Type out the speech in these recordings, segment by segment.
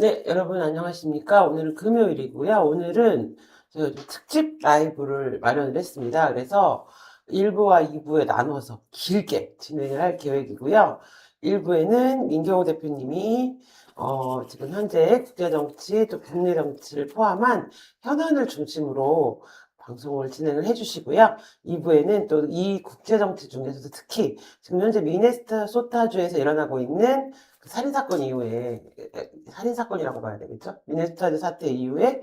네, 여러분 안녕하십니까? 오늘은 금요일이고요. 오늘은 저희 특집 라이브를 마련을 했습니다. 그래서 1부와 2부에 나눠서 길게 진행을 할 계획이고요. 1부에는 민경호 대표님이 지금 현재 국제정치 또 국내 정치를 포함한 현안을 중심으로 방송을 진행을 해주시고요. 2부에는 또 이 국제정치 중에서도 특히 지금 현재 미네소타주에서 일어나고 있는 그 살인사건 이후에 살인사건이라고 봐야 되겠죠? 미네소타주 사태 이후에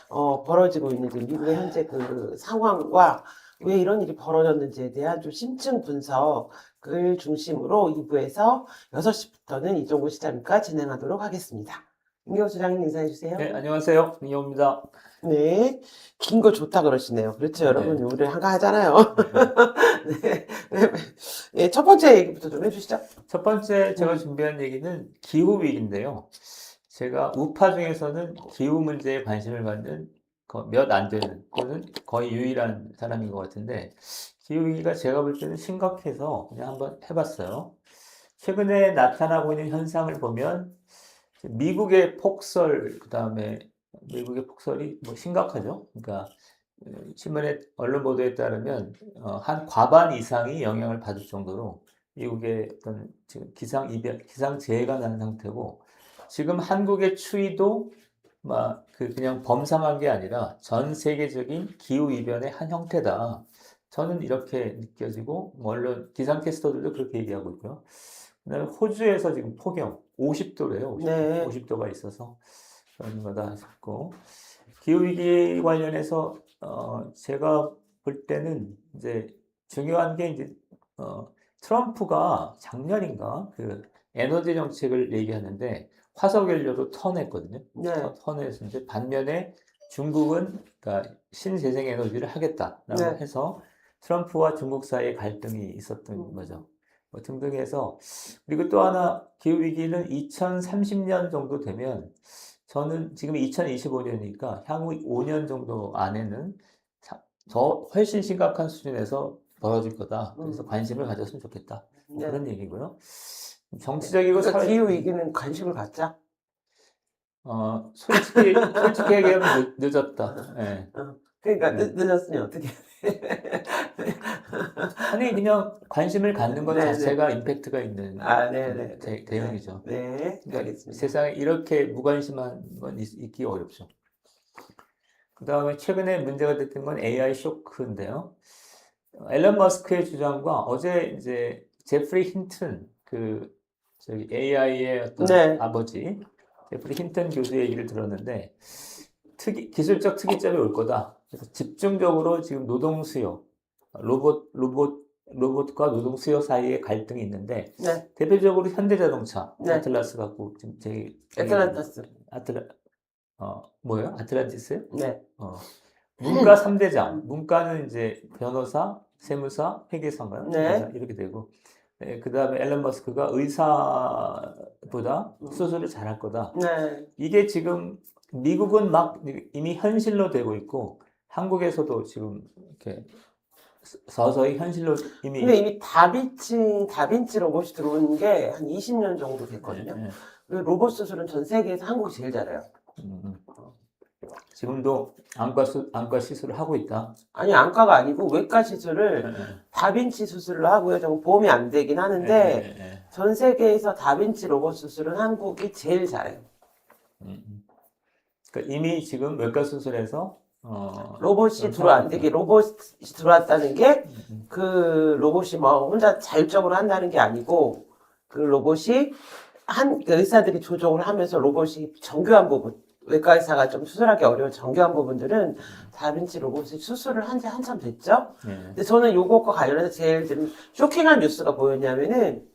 벌어지고 있는 그 미국의 현재 그 상황과 왜 이런 일이 벌어졌는지에 대한 좀 심층 분석을 중심으로 2부에서 6시부터는 이종구 시장님과 진행하도록 하겠습니다. 민경호 소장님 인사해주세요. 네, 안녕하세요. 민영입니다. 네, 긴 거 좋다 그러시네요. 그렇죠, 여러분. 네. 우리 한가 하잖아요. 네. 네, 첫 번째 얘기부터 좀 해주시죠. 첫 번째 제가 준비한 얘기는 기후위기인데요. 제가 우파 중에서는 기후 문제에 관심을 갖는 몇 안 되는 또는 거의 유일한 사람인 것 같은데 기후위기가 제가 볼 때는 심각해서 그냥 한번 해봤어요. 최근에 나타나고 있는 현상을 보면 미국의 폭설, 그다음에 미국의 폭설이 뭐 심각하죠. 그러니까 신문에 언론 보도에 따르면 한 과반 이상이 영향을 받을 정도로 미국의 어떤 지금 기상재해가 난 상태고 지금 한국의 추위도 막 그냥 범상한 게 아니라 전 세계적인 기후 이변의 한 형태다. 저는 이렇게 느껴지고 언론 기상캐스터들도 그렇게 얘기하고 있고요. 그다음에 호주에서 지금 폭염 50도래요. 50도. 네. 50도가 있어서 그런 거다 싶고 기후위기 관련해서 제가 볼 때는 이제 중요한 게 이제 트럼프가 작년인가 그 에너지 정책을 얘기하는데 화석 연료도 턴했거든요. 네. 턴해서 이제 반면에 중국은 그러니까 신재생 에너지를 하겠다라고 네. 해서 트럼프와 중국 사이에 갈등이 있었던 거죠. 뭐 등등 해서 그리고 또 하나 기후위기는 2030년 정도 되면 저는 지금 2025년이니까 향후 5년 정도 안에는 더 훨씬 심각한 수준에서 벌어질 거다. 그래서 관심을 가졌으면 좋겠다. 뭐 네. 그런 얘기고요. 정치적이고 그러니까 사회, 기후 위기는 관심을 갖자. 솔직히 얘기하면 늦었다. 예. 그러니까 네. 늦었으니 어떻게? 아니 그냥 관심을 갖는 것 네, 자체가 임팩트가 있는 네네. 대응이죠. 네, 그러니까 알겠습니다. 세상에 이렇게 무관심한 건 있기 어렵죠. 그 다음에 최근에 문제가 됐던 건 AI 쇼크인데요. 앨런 머스크의 주장과 어제 이제 제프리 힌튼 저기 AI의 어떤 네. 아버지 제프리 힌튼 교수의 얘기를 들었는데 기술적 특이점이 올 거다. 그래서 집중적으로 지금 노동 수요, 로봇과 노동 수요 사이에 갈등이 있는데 네. 대표적으로 현대자동차 네. 아틀라스 갖고 지금 애틀란타스. 뭐예요? 아틀란티스요? 네. 문과 3대장. 문과는 이제 변호사, 세무사, 회계사인가요? 네. 이렇게 되고. 네, 그 다음에 앨런 머스크가 의사보다 수술을 잘할 거다. 네. 이게 지금 미국은 막 이미 현실로 되고 있고, 한국에서도 지금 이렇게 서서히 현실로 근데 이미 다빈치 로봇이 들어온 게 한 20년 정도 됐거든요. 네, 네. 그리고 로봇 수술은 전 세계에서 한국이 제일 잘해요. 지금도 안과 시술을 하고 있다. 아니, 안과가 아니고 외과 시술을 네, 네. 다빈치 수술로 하고요. 좀 보험이 안 되긴 하는데 네, 네. 전 세계에서 다빈치 로봇 수술은 한국이 제일 잘해요. 그러니까 이미 지금 외과 수술에서 로봇이 로봇이 들어왔다는 게 그 로봇이 뭐 혼자 자율적으로 한다는 게 아니고 그 로봇이 그 의사들이 조종을 하면서 로봇이 정교한 부분, 외과 의사가 좀 수술하기 어려운 정교한 부분들은 다빈치 로봇이 수술을 한 지 한참 됐죠. 근데 저는 요것과 관련해서 제일 좀 쇼킹한 뉴스가 뭐였냐면은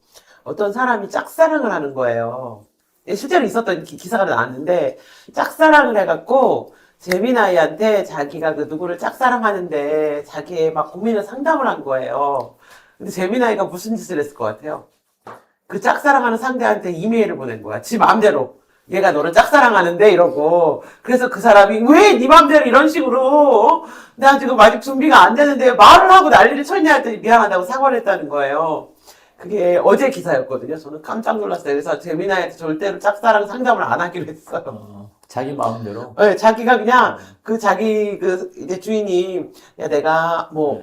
어떤 사람이 짝사랑을 하는 거예요. 실제로 있었던 기사가 나왔는데 짝사랑을 해갖고 재미나이한테 자기가 그 누구를 짝사랑하는데 자기의 막 고민을 상담을 한 거예요. 근데 재미나이가 무슨 짓을 했을 것 같아요? 그 짝사랑하는 상대한테 이메일을 보낸 거야. 지 마음대로. 얘가 너를 짝사랑하는데 이러고. 그래서 그 사람이 왜 네 맘대로 이런 식으로 나 지금 아직 준비가 안 되는데 말을 하고 난리를 쳤냐 했더니 미안하다고 사과를 했다는 거예요. 그게 어제 기사였거든요. 저는 깜짝 놀랐어요. 그래서 재미나한테 절대로 짝사랑 상담을 안 하기로 했어요. 자기 마음대로. 네, 자기가 그냥 그 자기 그 이제 주인이 야 내가 뭐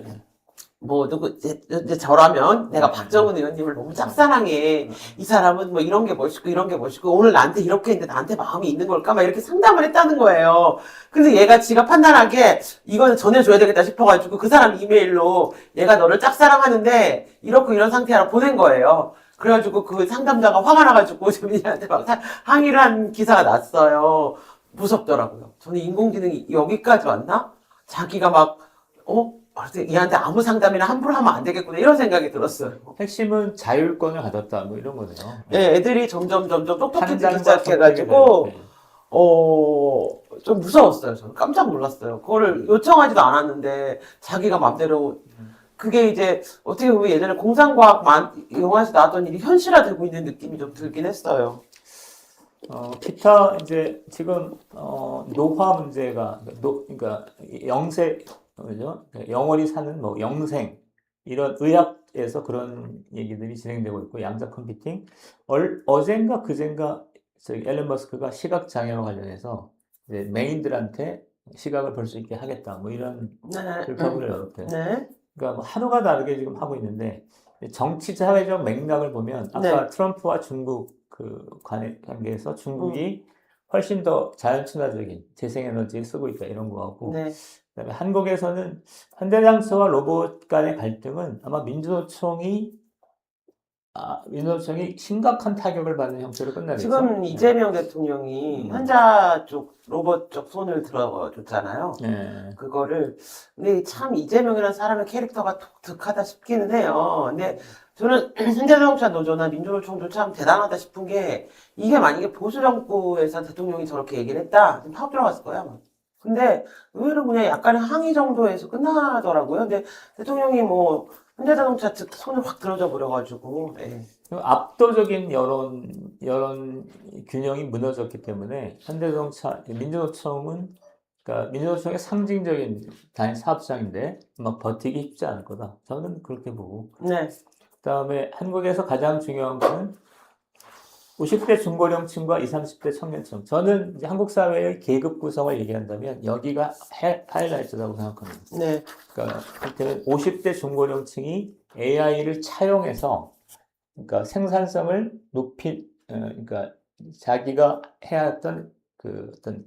누구 이제 저라면 내가 박정은 의원님을 너무 짝사랑해. 이 사람은 뭐 이런 게 멋있고 이런 게 멋있고 오늘 나한테 이렇게 했는데 나한테 마음이 있는 걸까? 막 이렇게 상담을 했다는 거예요. 근데 얘가 지가 판단하기에 이거는 전해줘야 되겠다 싶어가지고 그 사람 이메일로 얘가 너를 짝사랑하는데 이렇고 이런 상태라 보낸 거예요. 그래가지고 그 상담자가 화가 나가지고 재민이한테 막 항의를 한 기사가 났어요. 무섭더라고요. 저는 인공지능이 여기까지 왔나? 자기가 그래서 얘한테 아무 상담이나 함부로 하면 안 되겠구나 이런 생각이 들었어요. 핵심은 자율권을 가졌다 뭐 이런 거네요. 네, 애들이 점점 똑똑해지기 판단과 시작해가지고 선택이 좀 무서웠어요. 저는 깜짝 놀랐어요. 그거를 요청하지도 않았는데 자기가 맘대로 그게 이제 어떻게 보면 예전에 공상과학 영화에서 나왔던 일이 현실화되고 있는 느낌이 좀 들긴 했어요. 기타 이제 지금 노화 문제가 그러니까 영세 그죠? 영원히 사는 뭐 영생 이런 의학에서 그런 얘기들이 진행되고 있고 양자 컴퓨팅 어젠가 그젠가 저기 앨런 머스크가 시각 장애와 관련해서 이제 메인들한테 시각을 볼 수 있게 하겠다 뭐 이런 불평을 열었대요. 네. 그러니까 뭐 하루가 다르게 지금 하고 있는데 정치 사회적 맥락을 보면 아까 트럼프와 중국 그 관계에서 중국이 훨씬 더 자연 친화적인 재생에너지를 쓰고 있다 이런 거하고 네. 그다음에 한국에서는 현대장치와 로봇 간의 갈등은 아마 민주노총이 심각한 타격을 받는 형태로 끝나겠죠. 지금 이재명 대통령이 현자 쪽 로봇 쪽 손을 들어줬잖아요. 네. 그거를 근데 참 이재명이라는 사람의 캐릭터가 독특하다 싶기는 해요. 근데 저는 현대자동차 노조나 민주노총도 참 대단하다 싶은 게 이게 만약에 보수 정부에서 대통령이 저렇게 얘기를 했다, 좀 파업 들어갔을 거야. 아마. 근데 의외로 그냥 약간의 항의 정도에서 끝나더라고요. 근데 대통령이 뭐 현대자동차 측 손을 확 들어줘 버려가지고. 네. 압도적인 여론 균형이 무너졌기 때문에 현대자동차 민주노총은 그러니까 민주노총의 상징적인 단일 사업장인데 막 버티기 쉽지 않을 거다. 저는 그렇게 보고. 네. 그다음에 한국에서 가장 중요한 거는 50대 중고령층과 20, 30대 청년층. 저는 이제 한국 사회의 계급 구성을 얘기한다면 여기가 하이라이트라고 생각합니다. 네. 그러니까 50대 중고령층이 AI를 차용해서 그러니까 생산성을 그러니까 자기가 해야 했던 그 어떤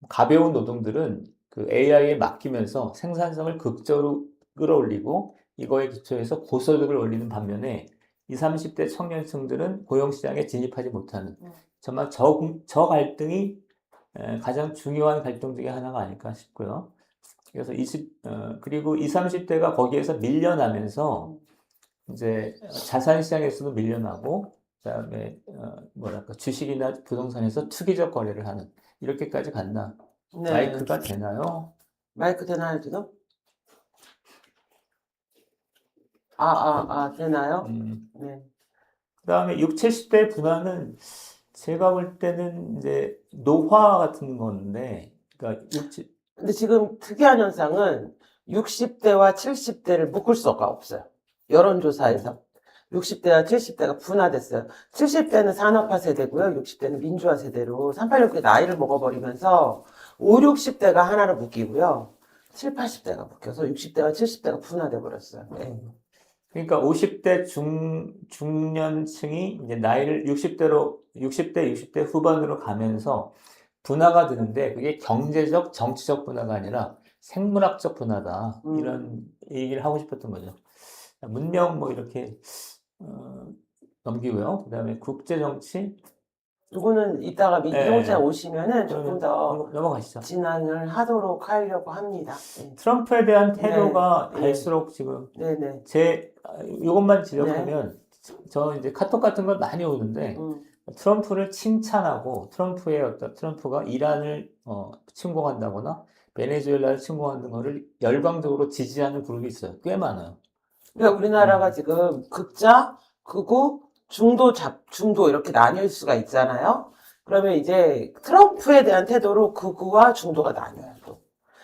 가벼운 노동들은 그 AI에 맡기면서 생산성을 극적으로 끌어올리고 이거에 기초해서 고소득을 올리는 반면에 20, 30대 청년층들은 고용시장에 진입하지 못하는 정말 저 갈등이 가장 중요한 갈등 중에 하나가 아닐까 싶고요. 그래서 그리고 20, 30대가 거기에서 밀려나면서 이제 자산 시장에서도 밀려나고 그다음에 주식이나 부동산에서 투기적 거래를 하는 이렇게까지 갔나? 네. 마이크가 되나요? 마이크 되나요, 지금? 되나요? 네. 그다음에 60, 70대 분화는 제가 볼 때는 이제 노화 같은 건데, 그러니까 근데 지금 특이한 현상은 60대와 70대를 묶을 수가 없어요. 여론조사에서. 60대와 70대가 분화됐어요. 70대는 산업화 세대고요. 60대는 민주화 세대로 386개 나이를 먹어버리면서 5, 60대가 하나로 묶이고요. 7, 80대가 묶여서 60대와 70대가 분화돼 버렸어요. 네. 그러니까 50대 중년층이 이제 나이를 60대, 60대 후반으로 가면서 분화가 되는데 그게 경제적, 정치적 분화가 아니라 생물학적 분화다. 이런 얘기를 하고 싶었던 거죠. 문명 뭐 이렇게 넘기고요. 그 다음에 국제정치. 이거는 이따가 민주노총 오시면은 조금 더 넘어가시죠. 진행을 하도록 하려고 합니다. 네. 트럼프에 대한 태도가 갈수록 지금 이것만 지적하면 저 이제 카톡 같은 걸 많이 오는데 트럼프를 칭찬하고 트럼프가 이란을 침공한다거나 베네수엘라를 침공하는 거를 열광적으로 지지하는 그룹이 있어요. 꽤 많아요. 그러니까 우리나라가 지금 극자, 극우, 중도 이렇게 나뉠 수가 있잖아요. 그러면 이제 트럼프에 대한 태도로 극우와 중도가 나뉘어요. 또.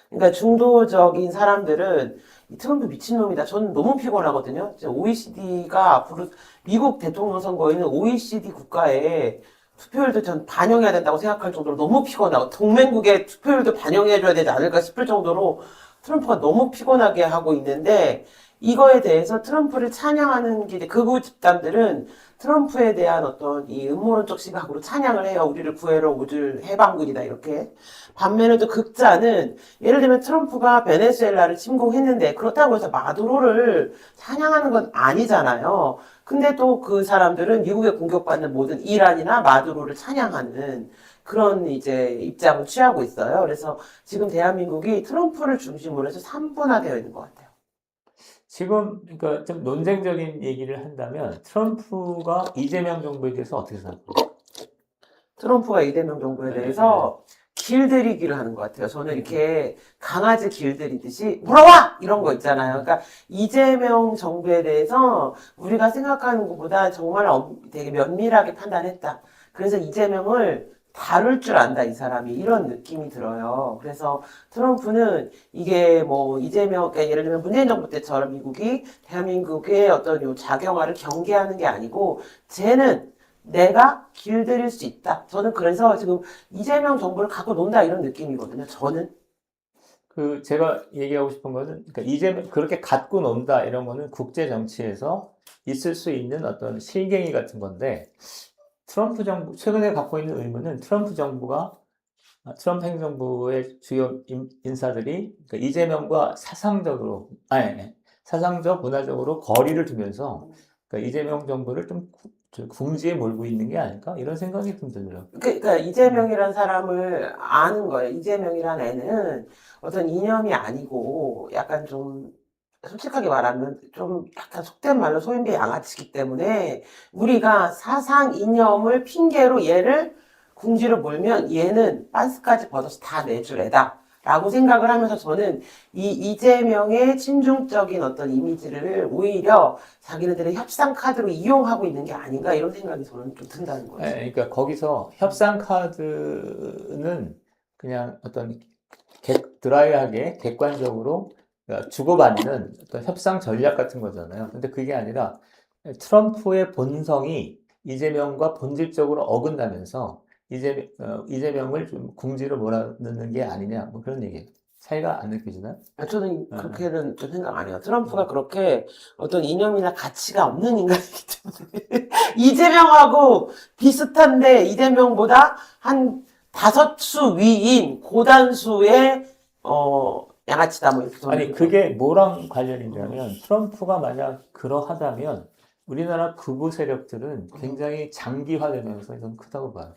그러니까 중도적인 사람들은 이 트럼프 미친놈이다. 저는 너무 피곤하거든요. OECD가 앞으로 미국 대통령 선거에는 OECD 국가에 투표율도 전 반영해야 된다고 생각할 정도로 너무 피곤하고 동맹국의 투표율도 반영해줘야 되지 않을까 싶을 정도로 트럼프가 너무 피곤하게 하고 있는데 이거에 대해서 트럼프를 찬양하는 게 이제 극우 집단들은 트럼프에 대한 어떤 이 음모론적 시각으로 찬양을 해요. 우리를 구해러 오줄 해방군이다 이렇게. 반면에 또 극자는 예를 들면 트럼프가 베네수엘라를 침공했는데 그렇다고 해서 마두로를 찬양하는 건 아니잖아요. 근데 또 그 사람들은 미국에 공격받는 모든 이란이나 마두로를 찬양하는 그런 이제 입장을 취하고 있어요. 그래서 지금 대한민국이 트럼프를 중심으로 해서 3분화되어 있는 것 같아요. 지금 그러니까 좀 논쟁적인 얘기를 한다면 트럼프가 이재명 정부에 대해서 어떻게 생각해요? 트럼프가 이재명 정부에 네, 대해서 길들이기를 하는 것 같아요. 저는 이렇게 강아지 길들이듯이 물어와! 이런 거 있잖아요. 그러니까 이재명 정부에 대해서 우리가 생각하는 것보다 정말 되게 면밀하게 판단했다. 그래서 이재명을 다룰 줄 안다, 이 사람이. 이런 느낌이 들어요. 그래서 트럼프는 이게 뭐 이재명, 그러니까 예를 들면 문재인 정부 때처럼 미국이 대한민국의 어떤 요 자경화를 경계하는 게 아니고 쟤는 내가 길들일 수 있다. 저는 그래서 지금 이재명 정부를 갖고 논다 이런 느낌이거든요. 저는. 그 제가 얘기하고 싶은 거는 그러니까 이재명 그렇게 갖고 논다 이런 거는 국제 정치에서 있을 수 있는 어떤 실갱이 같은 건데 트럼프 정부 최근에 갖고 있는 의문은 트럼프 행정부의 주요 인사들이 그러니까 이재명과 사상적으로 사상적 문화적으로 거리를 두면서 그러니까 이재명 정부를 좀 궁지에 몰고 있는 게 아닐까 이런 생각이 좀 들어요. 그러니까 이재명이란 사람을 아는 거예요. 이재명이란 애는 어떤 이념이 아니고 약간 좀 솔직하게 말하면 좀 약간 속된 말로 소인배 양아치기 때문에 우리가 사상 이념을 핑계로 얘를 궁지로 몰면 얘는 빤스까지 벗어서 다 내줄 애다. 라고 생각을 하면서 저는 이 이재명의 친중적인 어떤 이미지를 오히려 자기네들의 협상 카드로 이용하고 있는 게 아닌가 이런 생각이 저는 좀 든다는 거죠. 그러니까 거기서 협상 카드는 그냥 어떤 드라이하게 객관적으로 그러니까 주고받는 어떤 협상 전략 같은 거잖아요. 근데 그게 아니라 트럼프의 본성이 이재명과 본질적으로 어긋나면서 이재명을 좀 궁지로 몰아넣는 게 아니냐, 뭐 그런 얘기예요. 차이가 안 느껴지나요? 저는 어, 그렇게는 좀 생각 안 해요. 트럼프가 그렇게 어떤 이념이나 가치가 없는 인간이기 때문에. 이재명하고 비슷한데, 이재명보다 한 5수 위인 고단수의, 양아치다, 뭐 이렇게 저는 아니, 그게 뭐랑 관련이냐면, 트럼프가 만약 그러하다면, 우리나라 극우 세력들은 굉장히 장기화되면서 좀 크다고 봐요.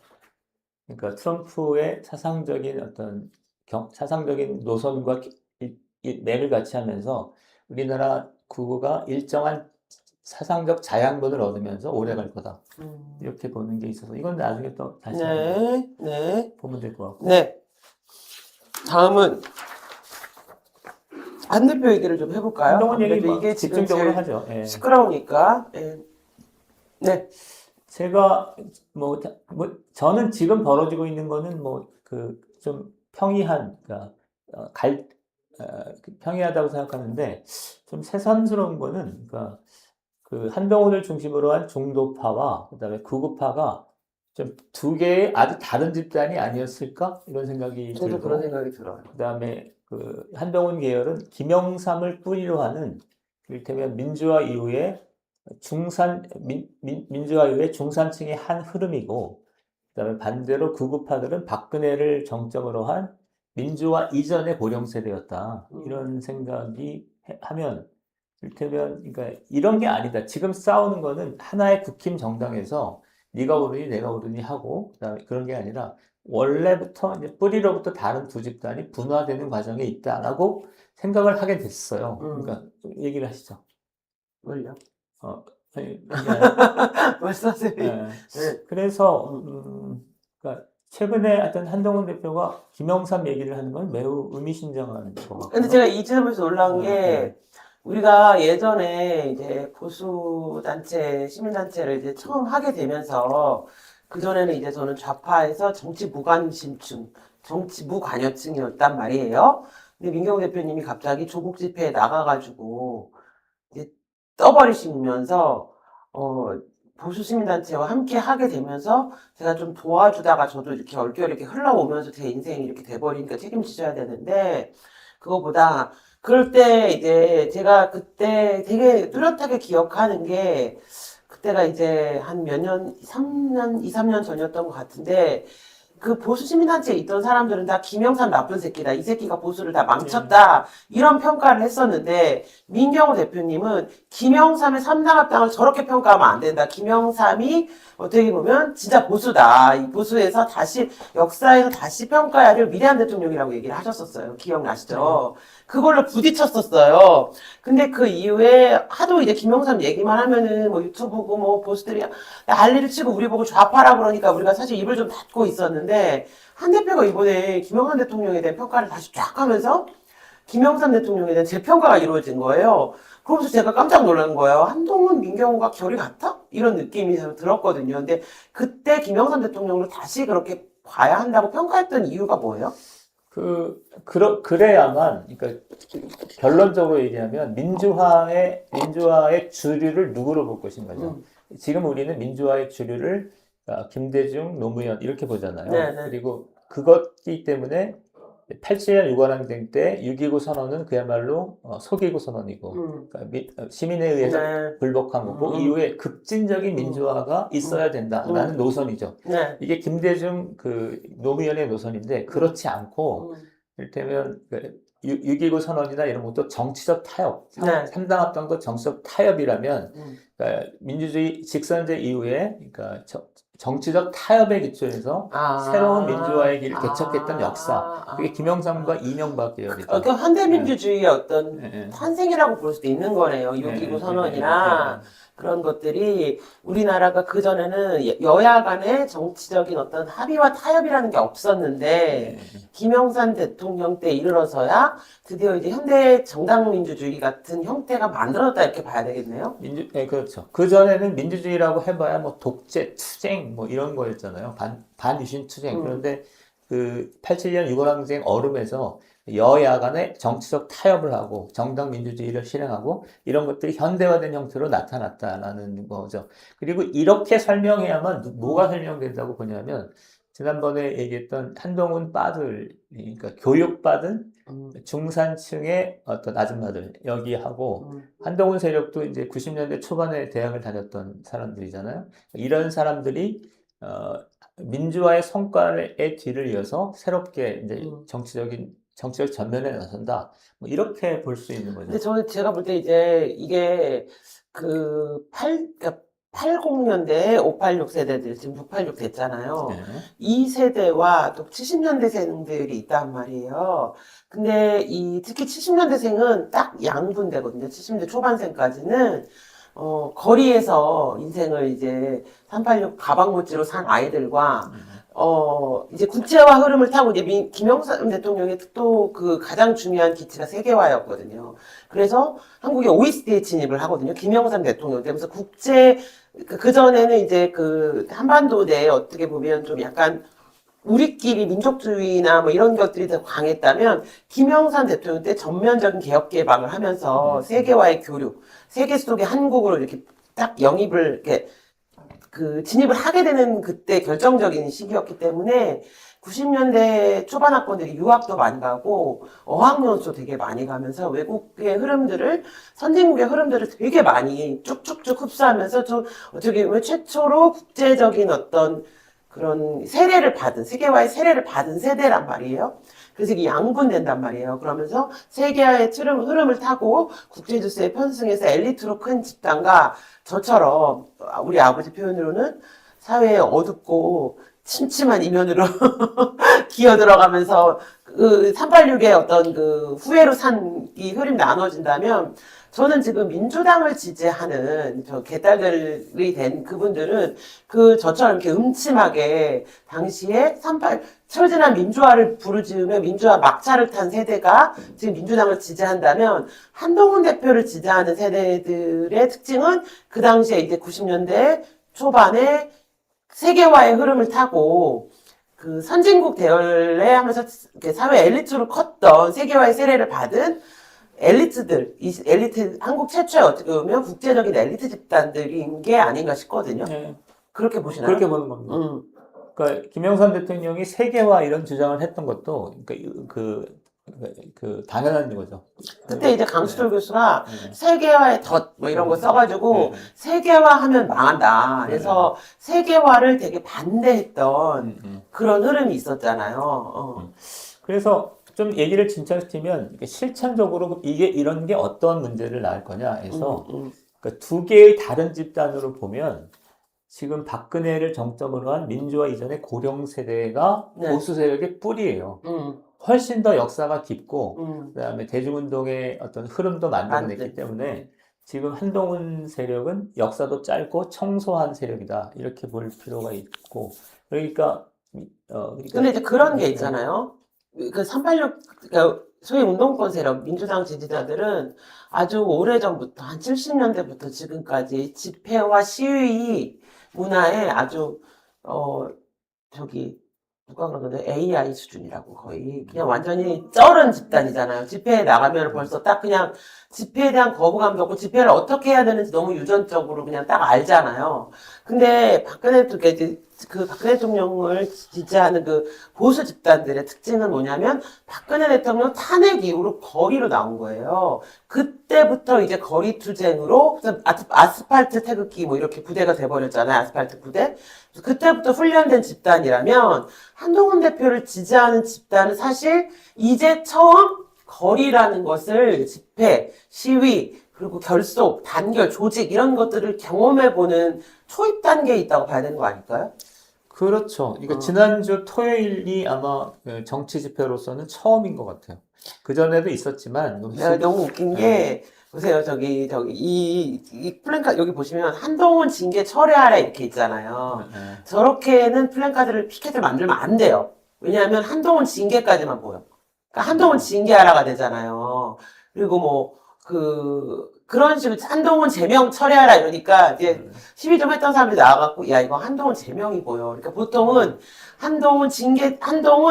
그러니까 트럼프의 사상적인 어떤 사상적인 노선과 맥을 같이 하면서 우리나라 극우가 일정한 사상적 자양분을 얻으면서 오래 갈 거다. 이렇게 보는 게 있어서 이건 나중에 또 다시 한번 네. 보면 될 것 같고. 네. 다음은 안 대표 얘기를 좀 해볼까요? 한동훈 얘기 아무래도 뭐 이게 지금 집중적으로 제일 하죠. 예. 시끄러우니까. 예. 네. 제가 저는 지금 벌어지고 있는 거는 뭐 그 좀 평이한 그러니까 평이하다고 생각하는데 좀 새삼스러운 거는 그러니까 그 한동훈을 중심으로 한 중도파와 그다음에 극우파가 좀 두 개의 아주 다른 집단이 아니었을까 이런 생각이 저도 그런 들고 생각이 들어요. 그다음에 그 한동훈 계열은 김영삼을 뿌리로 하는 이를테면 민주화 이후에 민주화 이후에 중산층의 한 흐름이고 그다음에 반대로 극우파들은 박근혜를 정점으로 한 민주화 이전의 고령 세대였다 이런 생각이 하면 이를테면 그러니까 이런 게 아니다. 지금 싸우는 거는 하나의 국힘 정당에서 네가 오르니 내가 오르니 하고 그다음에 그런 게 아니라 원래부터 이제 뿌리로부터 다른 두 집단이 분화되는 과정에 있다라고 생각을 하게 됐어요. 그러니까 좀 얘기를 하시죠. 뭘요? 아니, 그게 아니라, 말씀하세요. 예. 네. 그래서 그러니까 최근에 하여튼 한동훈 대표가 김영삼 얘기를 하는 건 매우 의미심장한 것 근데 같고요. 제가 이 점에서 놀라운 게, 우리가 예전에 이제 보수단체, 시민단체를 이제 처음 하게 되면서, 그전에는 이제 저는 좌파에서 정치 무관심층, 정치 무관여층이었단 말이에요. 근데 민경호 대표님이 갑자기 조국 집회에 나가가지고 이제 떠버리시면서 보수 시민단체와 함께 하게 되면서 제가 좀 도와주다가 저도 이렇게 얼결 이렇게 흘러오면서 제 인생이 이렇게 돼버리니까 책임지셔야 되는데 그거보다 그럴 때 이제 제가 그때 되게 뚜렷하게 기억하는 게 그때가 이제 한 몇 년, 3년, 2, 3년 전이었던 것 같은데 그 보수 시민단체에 있던 사람들은 다 김영삼 나쁜 새끼다. 이 새끼가 보수를 다 망쳤다. 이런 평가를 했었는데 민경호 대표님은 김영삼의 삼당합당을 저렇게 평가하면 안 된다. 김영삼이 어떻게 보면 진짜 보수다. 이 보수에서 다시 역사에서 다시 평가해야 할 위대한 대통령이라고 얘기를 하셨었어요. 기억나시죠? 그걸로 부딪혔었어요. 근데 그 이후에 하도 이제 김영삼 얘기만 하면은 뭐 유튜브고 뭐 보수들이 난리를 치고 우리 보고 좌파라 그러니까 우리가 사실 입을 좀 닫고 있었는데 한 대표가 이번에 김영삼 대통령에 대한 평가를 다시 쫙 하면서 김영삼 대통령에 대한 재평가가 이루어진 거예요. 그러면서 제가 깜짝 놀란 거예요. 한동훈, 민경호가 결이 같아? 이런 느낌이 들었거든요. 근데 그때 김영삼 대통령을 다시 그렇게 봐야 한다고 평가했던 이유가 뭐예요? 그래야만, 그러니까 결론적으로 얘기하면 민주화의 주류를 누구로 볼 것인가죠. 지금 우리는 민주화의 주류를 김대중, 노무현 이렇게 보잖아요. 네네. 그리고 그것이기 때문에 87년 유관항쟁 때 6.29 선언은 그야말로 속이고 선언이고 그러니까 시민에 의해서 네. 불복한 거고 이후에 급진적인 민주화가 있어야 된다라는 노선이죠. 네. 이게 김대중 그 노무현의 노선인데 그렇지 않고 이를테면 6.29 선언이나 이런 것도 정치적 타협, 네. 삼당합당도 정치적 타협이라면 그러니까 민주주의 직선제 이후에 그러니까 정치적 타협의 기초에서 새로운 민주화의 길을 개척했던 역사. 그게 김영삼과 이명박 계열이죠. 그러니까 현대민주주의의 어떤 탄생이라고 볼 수도 있는 거네요. 6.29 선언이나 그런 것들이 우리나라가 그전에는 여야 간의 정치적인 어떤 합의와 타협이라는 게 없었는데 김영삼 대통령 때 이르러서야 드디어 이제 현대 정당민주주의 같은 형태가 만들어졌다 이렇게 봐야 되겠네요. 그렇죠. 그전에는 민주주의라고 해봐야 뭐 독재, 투쟁 뭐 이런 거였잖아요. 반유신 투쟁. 그런데 그 87년 유관항쟁 얼음에서 여야 간의 정치적 타협을 하고 정당 민주주의를 실행하고 이런 것들이 현대화된 형태로 나타났다라는 거죠. 그리고 이렇게 설명해야만 뭐가 설명된다고 보냐면 지난번에 얘기했던 한동훈 빠들, 그러니까 교육받은 중산층의 어떤 아줌마들 여기하고 한동훈 세력도 이제 90년대 초반에 대학을 다녔던 사람들이잖아요. 이런 사람들이 민주화의 성과의 뒤를 이어서 새롭게 이제 정치적 전면에 나선다. 뭐 이렇게 볼 수 있는 거죠. 근데 제가 볼 때 이제 이게 그러니까 80년대 586 세대들 지금 686 됐잖아요. 이 세대와 또 70년대생들이 있단 말이에요. 근데 특히 70년대생은 딱 양분되거든요. 70년대 초반생까지는 거리에서 인생을 이제 386 가방못지로 산 아이들과 이제 국제화 흐름을 타고 이제 김영삼 대통령의 또 그 가장 중요한 기치가 세계화였거든요. 그래서 한국이 OECD에 진입을 하거든요. 김영삼 대통령 때문에. 그래서 그전에는 이제 그 한반도 내에 어떻게 보면 좀 약간 우리끼리 민족주의나 뭐 이런 것들이 더 강했다면 김영삼 대통령 때 전면적인 개혁 개방을 하면서 세계와의 교류, 세계 속의 한국으로 이렇게 딱 영입을 이렇게 진입을 하게 되는 그때 결정적인 시기였기 때문에 90년대 초반 학번들이 유학도 많이 가고 어학연수 되게 많이 가면서 외국의 흐름들을 선진국의 흐름들을 되게 많이 쭉쭉쭉 흡수하면서 좀 어떻게 보면 최초로 국제적인 어떤 그런 세계화의 세례를 받은 세대란 말이에요. 그래서 이게 양분된단 말이에요. 그러면서 세계화의 흐름을 타고 국제질서에 편승해서 엘리트로 큰 집단과 저처럼 우리 아버지 표현으로는 사회의 어둡고 침침한 이면으로 기어 들어가면서 그 386의 어떤 그 후회로 산 이 흐름이 나눠진다면 저는 지금 민주당을 지지하는 저 개딸들이 된 그분들은 저처럼 이렇게 음침하게 당시에 철진한 민주화를 부르짖으며 민주화 막차를 탄 세대가 지금 민주당을 지지한다면 한동훈 대표를 지지하는 세대들의 특징은 그 당시에 이제 90년대 초반에 세계화의 흐름을 타고 그 선진국 대열에 하면서 이렇게 사회 엘리트로 컸던 세계화의 세례를 받은 엘리트들, 이 엘리트, 한국 최초의 어떻게 보면 국제적인 엘리트 집단들인 게 아닌가 싶거든요. 예, 그렇게 보시나요? 그렇게 보는 겁니다. 음, 그러니까 김영삼 대통령이 세계화 이런 주장을 했던 것도 그러니까 그 당연한 거죠. 그때 이제 강수철 교수가 예, 세계화의 덫, 뭐 이런 거 써가지고 예, 세계화하면 망한다. 그래서 세계화를 되게 반대했던 음. 그런 흐름이 있었잖아요. 어. 그래서 좀 얘기를 진짜시키면 실천적으로 이게 이런 게 어떤 문제를 낳을 거냐 해서 그러니까 두 개의 다른 집단으로 보면 지금 박근혜를 정점으로 한 민주화 이전의 고령 세대가 네. 보수 세력의 뿌리예요. 음, 훨씬 더 역사가 깊고 음, 그다음에 대중운동의 어떤 흐름도 만들어냈기 만들. 때문에 지금 한동훈 세력은 역사도 짧고 청소한 세력이다 이렇게 볼 필요가 있고 그러니까 그러니까 근데 이제 그런 게 있잖아요. 그 386, 그러니까 소위 운동권 세력, 민주당 지지자들은 아주 오래전부터, 한 70년대부터 지금까지 집회와 시위 문화에 아주, 어, 저기, 누가 그러던데 AI 수준이라고 거의 그냥 완전히 쩔은 집단이잖아요. 집회에 나가면 벌써 딱 그냥 집회에 대한 거부감도 없고 집회를 어떻게 해야 되는지 너무 유전적으로 그냥 딱 알잖아요. 근데 그 박근혜 대통령을 지지하는 그 보수 집단들의 특징은 뭐냐면 박근혜 대통령 탄핵 이후로 거리로 나온 거예요. 그때부터 이제 거리 투쟁으로 아스팔트 태극기 뭐 이렇게 부대가 돼버렸잖아요. 아스팔트 부대. 그때부터 훈련된 집단이라면 한동훈 대표를 지지하는 집단은 사실 이제 처음 거리라는 것을 집회, 시위, 그리고 결속, 단결, 조직 이런 것들을 경험해보는 초입 단계에 있다고 봐야 되는 거 아닐까요? 그렇죠. 그러니까 지난주 토요일이 아마 그 정치 집회로서는 처음인 것 같아요. 그 전에도 있었지만 내가 너무 웃긴 게 보세요. 이 플랜카드 여기 보시면 한동훈 징계 철회하라 이렇게 있잖아요. 저렇게는 플랜카드를 피켓을 만들면 안 돼요. 왜냐하면 한동훈 징계까지만 보여. 그러니까 한동훈 징계하라가 되잖아요. 그리고 그런 식으로 한동훈 제명 철회하라 이러니까 이제 시위 좀 했던 사람들이 나와갖고 야 이거 한동훈 제명이 보여. 그러니까 보통은 한동훈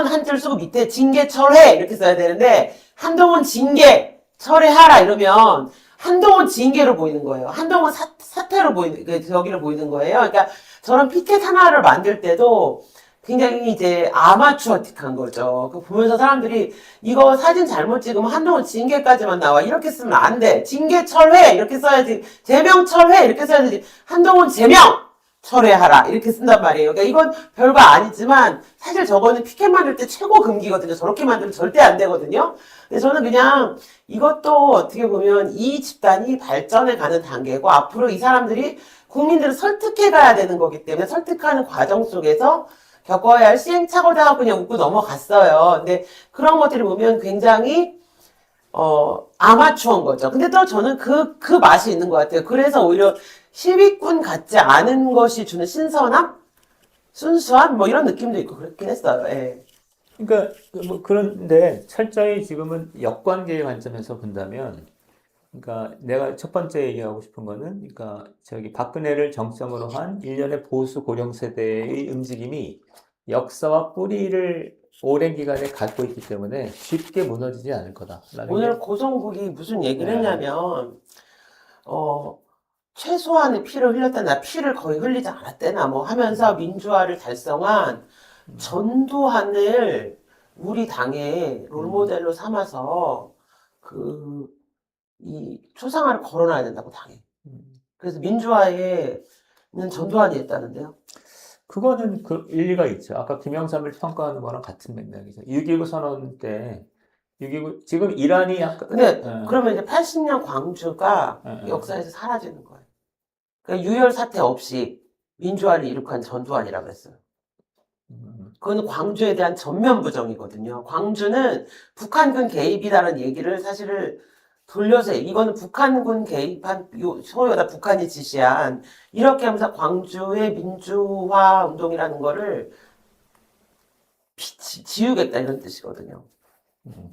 한 줄 쓰고 밑에 징계 철회 이렇게 써야 되는데 한동훈 징계 철회하라 이러면 한동훈 징계로 보이는 거예요. 한동훈 사태로 보이는 저기로 보이는 거예요. 그러니까 저런 피켓 하나를 만들 때도 굉장히 이제 아마추어틱한 거죠. 그 보면서 사람들이 이거 사진 잘못 찍으면 한동훈 징계까지만 나와. 이렇게 쓰면 안 돼. 징계 철회 이렇게 써야지. 제명 철회 이렇게 써야 되지. 한동훈 제명 철회하라 이렇게 쓴단 말이에요. 그러니까 이건 별거 아니지만 사실 저거는 피켓 만들 때 최고 금기거든요. 저렇게 만들면 절대 안 되거든요. 근데 저는 그냥 이것도 어떻게 보면 이 집단이 발전해 가는 단계고 앞으로 이 사람들이 국민들을 설득해 가야 되는 거기 때문에 설득하는 과정 속에서 겪어야 할 시행착오다 하고 그냥 웃고 넘어갔어요. 근데 그런 것들을 보면 굉장히 아마추어인 거죠. 근데 또 저는 그 맛이 있는 것 같아요. 그래서 오히려 시위꾼 같지 않은 것이 주는 신선함? 순수함? 뭐 이런 느낌도 있고 그렇긴 했어요. 예. 그러니까 뭐 그런데 철저히 지금은 역관계의 관점에서 본다면 그러니까 내가 첫 번째 얘기하고 싶은 거는 그러니까 저기 박근혜를 정점으로 한 일련의 보수 고령 세대의 움직임이 역사와 뿌리를 오랜 기간에 갖고 있기 때문에 쉽게 무너지지 않을 거다라는 오늘 게 고성국이 무슨 얘기를 네. 했냐면, 최소한의 피를 흘렸다. 나 피를 거의 흘리지 않았대나 뭐 하면서 민주화를 달성한 전두환을 우리 당의 롤모델로 삼아서 이 초상화를 걸어놔야 된다고 당에. 그래서 민주화에는 전두환이 했다는데요. 그거는 그 일리가 있죠. 아까 김영삼을 평가하는 거랑 같은 맥락이죠. 6.19 선언 때 6.19 지금 이란이 약간 근데 그러면 이제 80년 광주가 예. 역사에서 사라지는 거예요. 그러니까 유혈 사태 없이 민주화를 이룩한 전두환이라고 그랬어요. 그건 광주에 대한 전면 부정이거든요. 광주는 북한군 개입이라는 얘기를 사실을 돌려서 이거는 북한군 개입한 소위 말해 북한이 지시한 이렇게 하면서 광주의 민주화 운동이라는 거를 지우겠다 이런 뜻이거든요.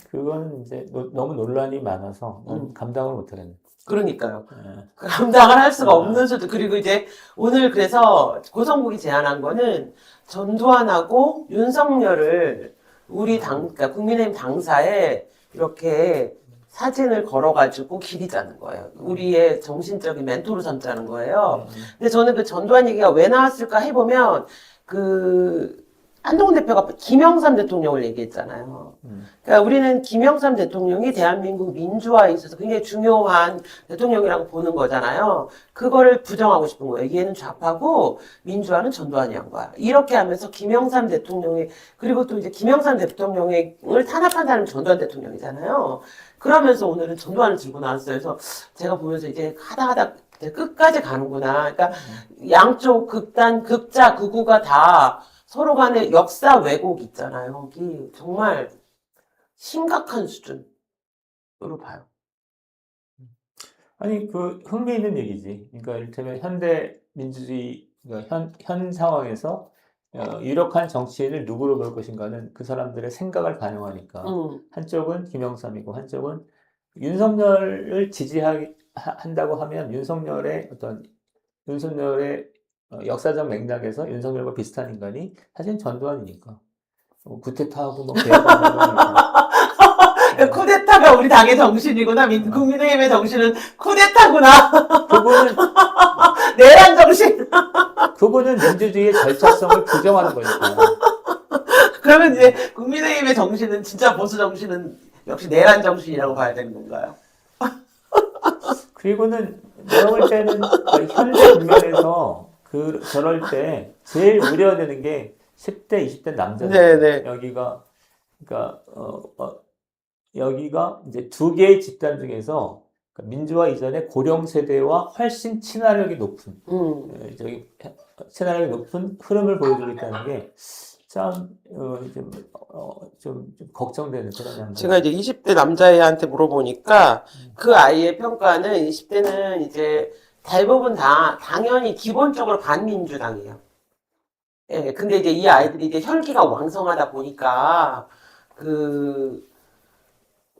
그거는 이제 너무 논란이 많아서 난 감당을 못 하겠네. 그러니까요. 예. 감당을 할 수가 없는 수도. 그리고 이제 오늘 그래서 고성국이 제안한 거는 전두환하고 윤석열을 우리 그러니까 국민의힘 당사에 이렇게 사진을 걸어가지고 기리자는 거예요. 우리의 정신적인 멘토로 삼자는 거예요. 근데 저는 그 전두환 얘기가 왜 나왔을까 해보면 그 한동훈 대표가 김영삼 대통령을 얘기했잖아요. 그러니까 우리는 김영삼 대통령이 대한민국 민주화에 있어서 굉장히 중요한 대통령이라고 보는 거잖아요. 그거를 부정하고 싶은 거예요. 얘는 좌파고 민주화는 전두환이 한 거야. 이렇게 하면서 김영삼 대통령의 그리고 또 이제 김영삼 대통령을 탄압한 사람이 전두환 대통령이잖아요. 그러면서 오늘은 전두환을 들고 나왔어요. 그래서 제가 보면서 이제 하다 이제 끝까지 가는구나. 그러니까 양쪽 극단, 극자, 극우가 다 서로 간에 역사 왜곡 있잖아요. 여기 정말 심각한 수준으로 봐요. 아니, 그 흥미있는 얘기지. 그러니까 이를테면 현대 민주주의, 그러니까 현 상황에서 유력한 정치인을 누구로 볼 것인가는 그 사람들의 생각을 반영하니까 한쪽은 김영삼이고 한쪽은 윤석열을 지지한다고 하면 윤석열의 역사적 맥락에서 윤석열과 비슷한 인간이 사실 전두환이니까 구테타하고 뭐 개혁하는 거니까. 쿠데타가 우리 당의 정신이구나. 국민의힘의 정신은 쿠데타구나. 그거는 내란 정신. 그거는 민주주의의 절차성을 부정하는 거니까. 그러면 이제 국민의힘의 정신은 진짜 보수 정신은 역시 내란 정신이라고 봐야 되는 건가요? 그리고는 내가 볼 때는 현대 국면에서 저럴 때 제일 우려되는 게 10대, 20대 남자들. 네네. 그러니까 여기가 이제 두 개의 집단 중에서 민주화 이전의 고령 세대와 훨씬 친화력이 높은 친화력이 높은 흐름을 보여주고 있다는 게 참 좀 걱정되는 그런 양상. 제가 이제 20대 남자애한테 물어보니까 그 아이의 평가는 20대는 이제 대부분 다 당연히 기본적으로 반민주당이에요. 예, 근데 이제 이 아이들이 이제 혈기가 왕성하다 보니까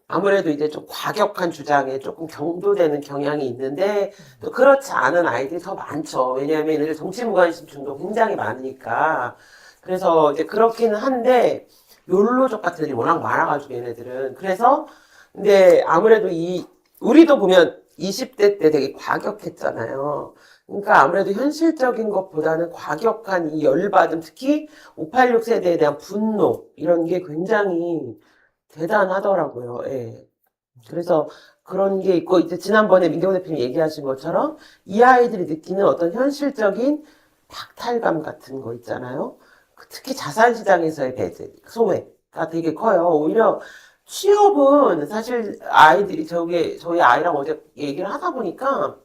아무래도 이제 좀 과격한 주장에 조금 경도되는 경향이 있는데 또 그렇지 않은 아이들이 더 많죠. 왜냐하면 얘네들 정치 무관심증도 굉장히 많으니까. 그래서 이제 그렇기는 한데 욜로족 같은 애들이 워낙 많아가지고 얘네들은. 그래서 근데 아무래도 우리도 보면 20대 때 되게 과격했잖아요. 그러니까 아무래도 현실적인 것보다는 과격한 이 열받음, 특히 586 세대에 대한 분노 이런 게 굉장히 대단하더라고요. 예. 그래서 그런 게 있고, 이제 지난번에 민경호 대표님 얘기하신 것처럼 이 아이들이 느끼는 어떤 현실적인 박탈감 같은 거 있잖아요. 특히 자산시장에서의 배제, 소외가 되게 커요. 오히려 취업은 사실 아이들이 저희 아이랑 어제 얘기를 하다 보니까,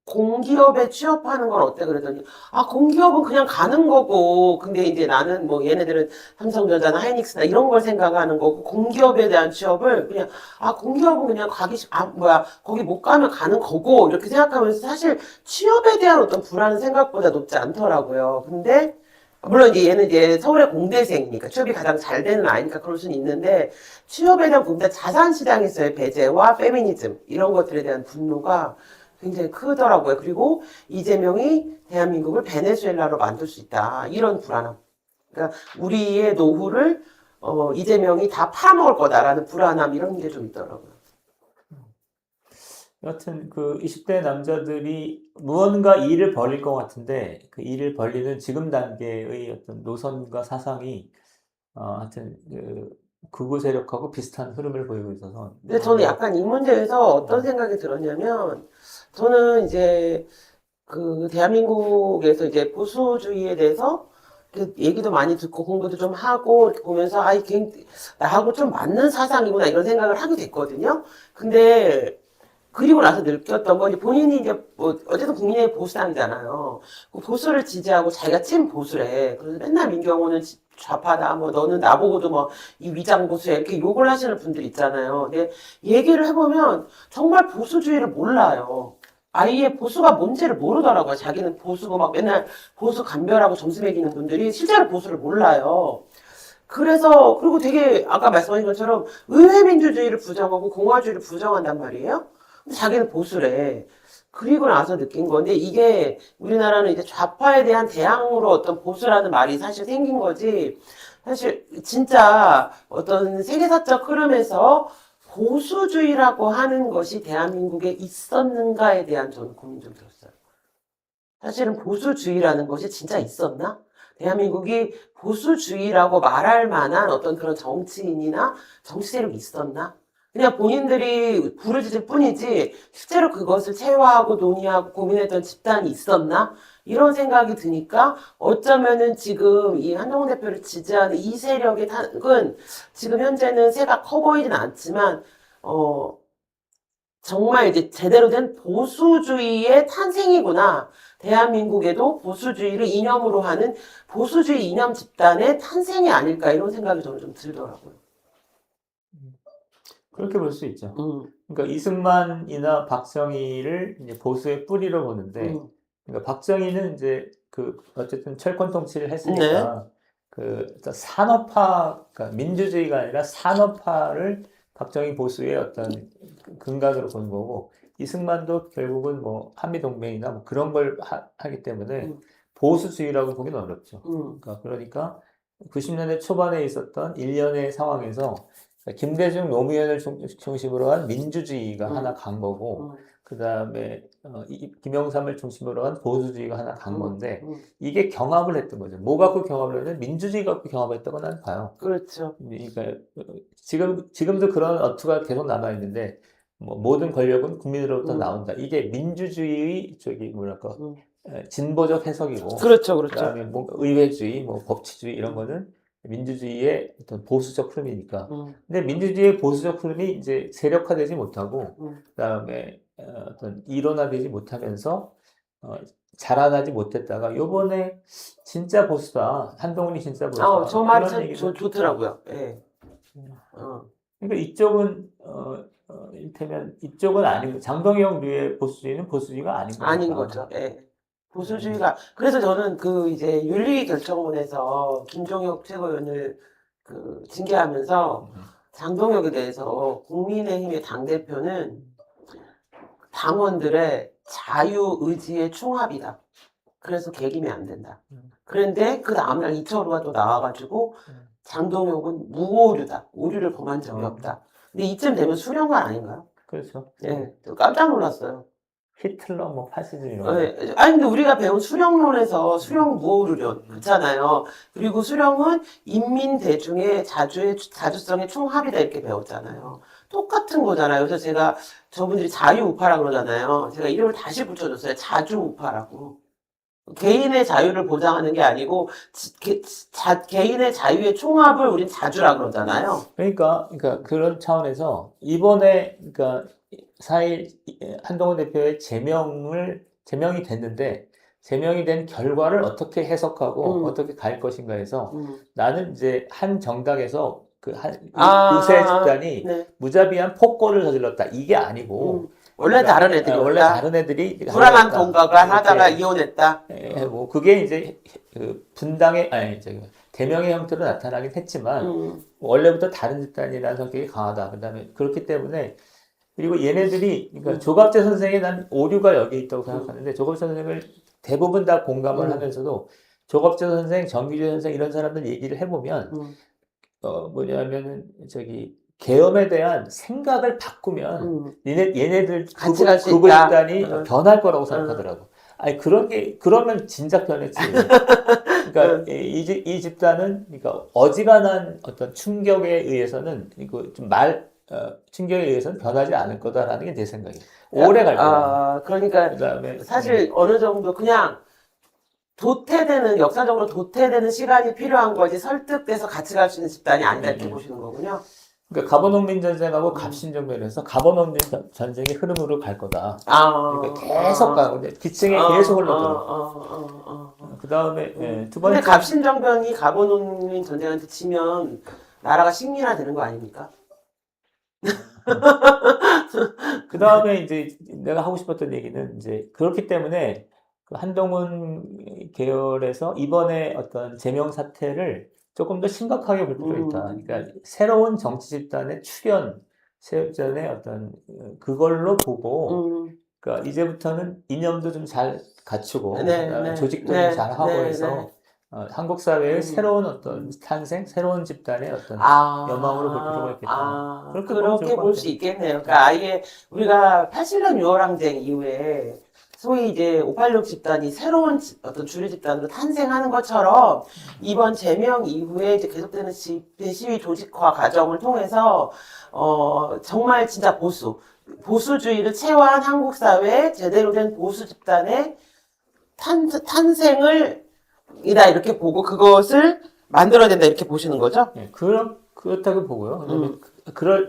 공기업에 취업하는 건 어때? 그랬더니, 공기업은 그냥 가는 거고, 근데 이제 나는 뭐 얘네들은 삼성전자나 하이닉스나 이런 걸 생각하는 거고, 공기업에 대한 취업을 그냥, 공기업은 그냥 거기 못 가면 가는 거고, 이렇게 생각하면서 사실 취업에 대한 어떤 불안은 생각보다 높지 않더라고요. 근데, 물론 이제 얘는 이제 서울의 공대생이니까 취업이 가장 잘 되는 아이니까 그럴 수는 있는데, 취업에 대한 고민보다 자산시장에서의 배제와 페미니즘, 이런 것들에 대한 분노가 굉장히 크더라고요. 그리고 이재명이 대한민국을 베네수엘라로 만들 수 있다. 이런 불안함. 그러니까 우리의 노후를 이재명이 다 팔아먹을 거다라는 불안함 이런 게 좀 있더라고요. 여하튼 그 20대 남자들이 무언가 일을 벌일 것 같은데 그 일을 벌리는 지금 단계의 어떤 노선과 사상이 하여튼 극우 세력하고 비슷한 흐름을 보이고 있어서. 근데 저는 약간 이 문제에서 어떤 생각이 들었냐면 저는 이제 그 대한민국에서 이제 보수주의에 대해서 얘기도 많이 듣고 공부도 좀 하고 이렇게 보면서 이게 나하고 좀 맞는 사상이구나 이런 생각을 하게 됐거든요. 근데 그리고 나서 느꼈던 건 본인이 이제 뭐 어쨌든 국민의 보수당이잖아요. 그 보수를 지지하고 자기가 친 보수래. 그래서 맨날 민경호는 좌파다. 뭐 너는 나보고도 뭐 이 위장 보수야 이렇게 욕을 하시는 분들 있잖아요. 근데 얘기를 해보면 정말 보수주의를 몰라요. 아예 보수가 뭔지를 모르더라고요. 자기는 보수고 막 맨날 보수 감별하고 점수 매기는 분들이 실제로 보수를 몰라요. 그리고 되게 아까 말씀하신 것처럼 의회 민주주의를 부정하고 공화주의를 부정한단 말이에요. 근데 자기는 보수래. 그리고 나서 느낀 건데 이게 우리나라는 이제 좌파에 대한 대항으로 어떤 보수라는 말이 사실 생긴 거지. 사실 진짜 어떤 세계사적 흐름에서 보수주의라고 하는 것이 대한민국에 있었는가에 대한 저는 고민 좀 들었어요. 사실은 보수주의라는 것이 진짜 있었나? 대한민국이 보수주의라고 말할 만한 어떤 그런 정치인이나 정치 세력이 있었나? 그냥 본인들이 부르짖을 뿐이지 실제로 그것을 체화하고 논의하고 고민했던 집단이 있었나? 이런 생각이 드니까 어쩌면은 지금 이 한동훈 대표를 지지하는 이 세력의 탄은 지금 현재는 새가 커 보이진 않지만 어 정말 이제 제대로 된 보수주의의 탄생이구나. 대한민국에도 보수주의를 이념으로 하는 보수주의 이념 집단의 탄생이 아닐까 이런 생각이 저는 좀 들더라고요. 그렇게 볼 수 있죠. 음, 그러니까 이승만이나 박정희를 이제 보수의 뿌리로 보는데, 음. 그러니까 박정희는 이제 그 어쨌든 철권 통치를 네. 했으니까 그 어떤 산업화, 그러니까 민주주의가 아니라 산업화를 박정희 보수의 어떤 근간으로 보는 거고, 이승만도 결국은 뭐 한미동맹이나 뭐 그런 걸 하기 때문에 음, 보수주의라고 보기는 어렵죠. 음, 그러니까 90년대 초반에 있었던 일련의 상황에서 김대중 노무현을 중심으로 한 민주주의가 하나 음, 간 거고, 음, 그 다음에 김영삼을 중심으로 한 보수주의가 하나 간 음, 건데, 음. 이게 경합을 했던 거죠. 뭐 갖고 경합을 했냐면 민주주의 갖고 경합했다고 나는 봐요. 그렇죠. 그러니까 지금도 그런 어투가 계속 남아 있는데, 뭐 모든 권력은 국민으로부터 음, 나온다. 이게 민주주의 저기 뭐랄까 음. 진보적 해석이고, 그렇죠, 그렇죠. 그다음에 뭐 의회주의, 뭐 법치주의 이런 거는 민주주의의 어떤 보수적 흐름이니까. 음, 근데 민주주의의 보수적 흐름이 이제 세력화되지 못하고, 음. 그다음에 어떤 일원화되지 못하면서 자라나지 못했다가 요번에 진짜 보수다, 한동훈이 진짜 보수다, 저 말이 그런 참 얘기를 좋더라고요. 예. 음. 어. 그러니까 이쪽은 이를테면 이쪽은 아니고 장동영 류의 보수주의는 보수주의가 아닌 아닌 거니까. 거죠. 예. 음, 보수주의가 그래서 저는 그 이제 윤리결정문에서 김종혁 최고위원을 그 징계하면서 음, 장동혁에 대해서 국민의힘의 당대표는 당원들의 자유의지의 충합이다. 그래서 개김이 안 된다. 음, 그런데 그 다음날 이철우가 또 나와가지고 음. 장동혁은 무오류다. 오류를 범한 적이 어, 없다. 근데 이쯤 되면 수령관 아닌가요? 그렇죠. 예, 저 깜짝 놀랐어요. 히틀러, 뭐 파시즘 이런 거. 아니, 근데 우리가 배운 수령론에서 음, 수령 무오류론, 음, 그렇잖아요. 그리고 수령은 인민 대중의 자주성의 충합이다, 이렇게 배웠잖아요. 똑같은 거잖아요. 그래서 제가 저분들이 자유우파라 그러잖아요. 제가 이름을 다시 붙여줬어요. 자주우파라고. 개인의 자유를 보장하는 게 아니고, 개인의 자유의 총합을 우린 자주라 그러잖아요. 그러니까 그런 차원에서 이번에 그러니까 4일 한동훈 대표의 제명이 됐는데 제명이 된 결과를 어떻게 해석하고 음, 어떻게 갈 것인가 해서 음. 나는 이제 한 정당에서 그 한 의회 아, 집단이 네. 무자비한 폭거를 저질렀다. 이게 아니고 원래 다른 원래 애들이었다. 다른 애들이 불안한 하려다 동거를 하다가 이렇게 이혼했다. 뭐 그게 이제 그 분당의 아니 저기 대명의 형태로 나타나긴 했지만 음, 원래부터 다른 집단이라는 성격이 강하다. 그다음에 그렇기 때문에 그리고 얘네들이 그러니까 음, 조갑재 선생이 난 오류가 여기 있다고 음, 생각하는데 조갑재 선생을 대부분 다 공감을 음, 하면서도 조갑재 선생, 정기재 선생 이런 사람들 얘기를 해보면 음, 뭐냐면은 저기 계엄에 대한 생각을 바꾸면 음. 얘네들 같이 갈 수 극우 있다. 집단이 변할 거라고 응, 생각하더라고. 아니 그런 게 그러면 진작 변했지. 그러니까 응. 이 집단은 그러니까 어지간한 어떤 충격에 의해서는 이거 충격에 의해서는 변하지 않을 거다라는 게 내 생각이에요. 오래 갈 거라고. 그러니까 그다음에 사실 어느 정도 그냥 역사적으로 도태되는 시간이 필요한 거지 설득돼서 같이 갈 수 있는 집단이 아니다 이렇게 음. 보시는 거군요. 그러니까 갑오농민 전쟁하고 음. 갑신정변에서 갑오농민 전쟁의 흐름으로 갈 거다. 아, 그러니까 계속 가고 기층에 계속 흘러들어. 그 다음에 두 근데 번째 갑신정변이 가보농민 전쟁한테 치면 나라가 식민화 되는 거 아닙니까? 그 다음에 이제 내가 하고 싶었던 얘기는 이제 그렇기 때문에 그 한동훈 계열에서 이번에 어떤 제명 사태를 조금 더 심각하게 볼 필요가 있다. 음, 그러니까 새로운 정치 집단의 출현, 세전의 어떤 그걸로 보고 그러니까 이제부터는 이념도 좀 잘 갖추고 네, 그다음에 네, 조직도 좀 네, 잘하고 네, 해서 네. 한국 사회의 새로운 어떤 탄생, 새로운 집단의 어떤 여망으로 볼 필요가 있겠다. 그렇게 보면 좋을 그렇게 것 볼 수 같아요. 있겠네요. 그러니까 아예 우리가 87년 6월 항쟁 이후에 소위 이제 586 집단이 새로운 어떤 주류 집단으로 탄생하는 것처럼 이번 제명 이후에 이제 계속되는 집회 시위 조직화 과정을 통해서 정말 진짜 보수주의를 체화한 한국 사회에 제대로 된 보수 집단의 탄생을 이다 이렇게 보고 그것을 만들어야 된다 이렇게 보시는 거죠? 예, 그렇다고 보고요. 왜냐면 음.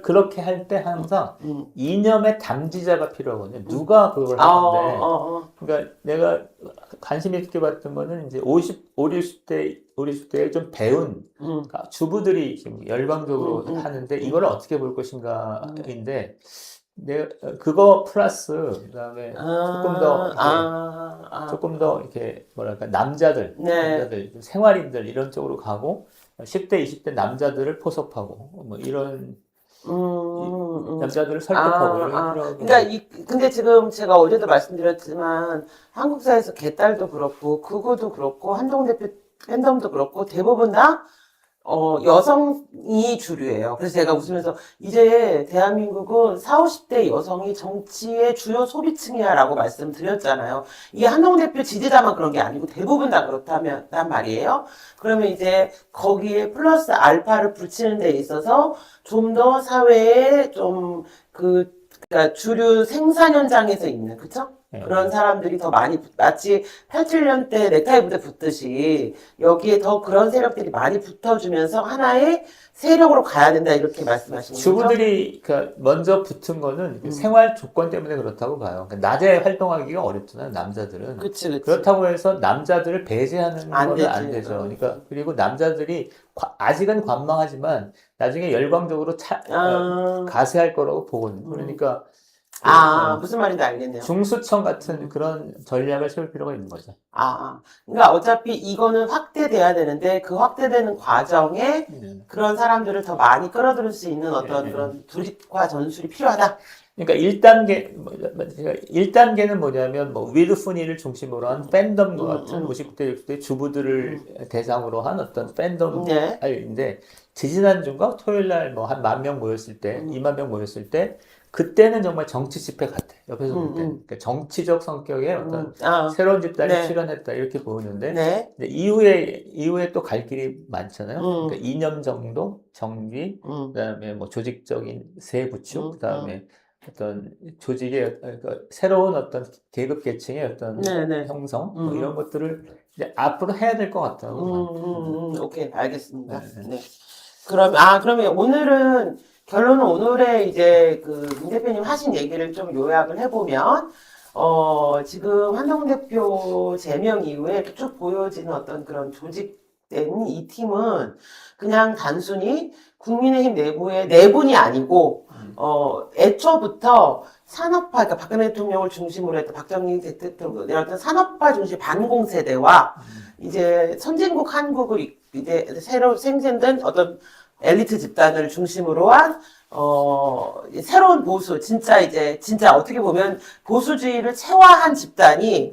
그렇게 할 때 항상 음. 이념의 담지자가 필요하거든요. 누가 그걸 어, 할 건데. 어, 어. 그러니까 내가 관심 있게 봤던 거는 이제 60대에 좀 배운 그러니까 주부들이 지금 열광적으로 하는데 이걸 어떻게 볼 것인가인데 내가 그거 플러스 그다음에 조금 더 이렇게 뭐랄까 네. 남자들 생활인들 이런 쪽으로 가고 10대 20대 남자들을 포섭하고 뭐 이런 남자들을 설득하고 이런 게 필요하고 그러니까 근데 지금 제가 어제도 말씀드렸지만 한국사에서 개딸도 그렇고 극우도 그렇고 한동 대표 팬덤도 그렇고 대부분 다 여성이 주류예요. 그래서 제가 웃으면서 이제 대한민국은 40, 50대 여성이 정치의 주요 소비층이야라고 말씀드렸잖아요. 이게 한동 대표 지지자만 그런 게 아니고 대부분 다 그렇다면 단 말이에요. 그러면 이제 거기에 플러스 알파를 붙이는 데 있어서 좀 더 사회에 좀 그러니까 주류 생산 현장에서 있는 그쵸? 그런 사람들이 더 많이 마치 87년 때 넥타이 부대 붙듯이 여기에 더 그런 세력들이 많이 붙어주면서 하나의 세력으로 가야 된다 이렇게 말씀하시는 거죠? 주부들이 그러니까 먼저 붙은 거는 그 생활 조건 때문에 그렇다고 봐요. 그러니까 낮에 활동하기가 어렵잖아요, 남자들은. 그치. 그렇다고 해서 남자들을 배제하는 안 거는 되지. 안 되죠. 그러니까 그리고 남자들이 아직은 관망하지만 나중에 열광적으로 가세할 거라고 보거든요. 그러니까 무슨 말인지 알겠네요. 중수청 같은 그런 전략을 세울 필요가 있는 거죠. 그러니까 어차피 이거는 확대돼야 되는데 그 확대되는 과정에 그런 사람들을 더 많이 끌어들일 수 있는 어떤 그런 조직과 전술이 필요하다. 그러니까 1단계는 뭐냐면, 뭐, 위드푸니를 중심으로 한 팬덤과 같은 50대, 60대 주부들을 대상으로 한 어떤 팬덤인데, 지지난주인가 토요일 날 뭐 한 10,000명 모였을 때, 20,000명 모였을 때, 그때는 정말 정치 집회 같아. 옆에서 볼 때는. 그러니까 정치적 성격의 어떤 새로운 집단이 출현했다. 이렇게 보이는데, 근데 이후에 또 갈 길이 많잖아요. 그러니까 이념 정비, 그다음에 뭐 조직적인 새 구축, 그다음에 어떤 조직의 새로운 어떤 계급 계층의 어떤 형성 뭐 이런 것들을 이제 앞으로 해야 될 것 같아요. 오케이, 알겠습니다. 네. 그러면 오늘은 결론은 오늘의 이제 민 대표님 하신 얘기를 좀 요약을 해보면 지금 한동 대표 제명 이후에 이렇게 쭉 보여지는 어떤 그런 조직된 이 팀은 그냥 단순히 국민의힘 내부의 내분이 아니고 애초부터 산업화, 그러니까 박근혜 대통령을 중심으로 했던 박정희 대통령, 어떤 산업화 중심 반공 세대와 이제 선진국 한국을 이제 새로 생성된 어떤 엘리트 집단을 중심으로 한, 새로운 보수, 진짜 어떻게 보면 보수주의를 체화한 집단이,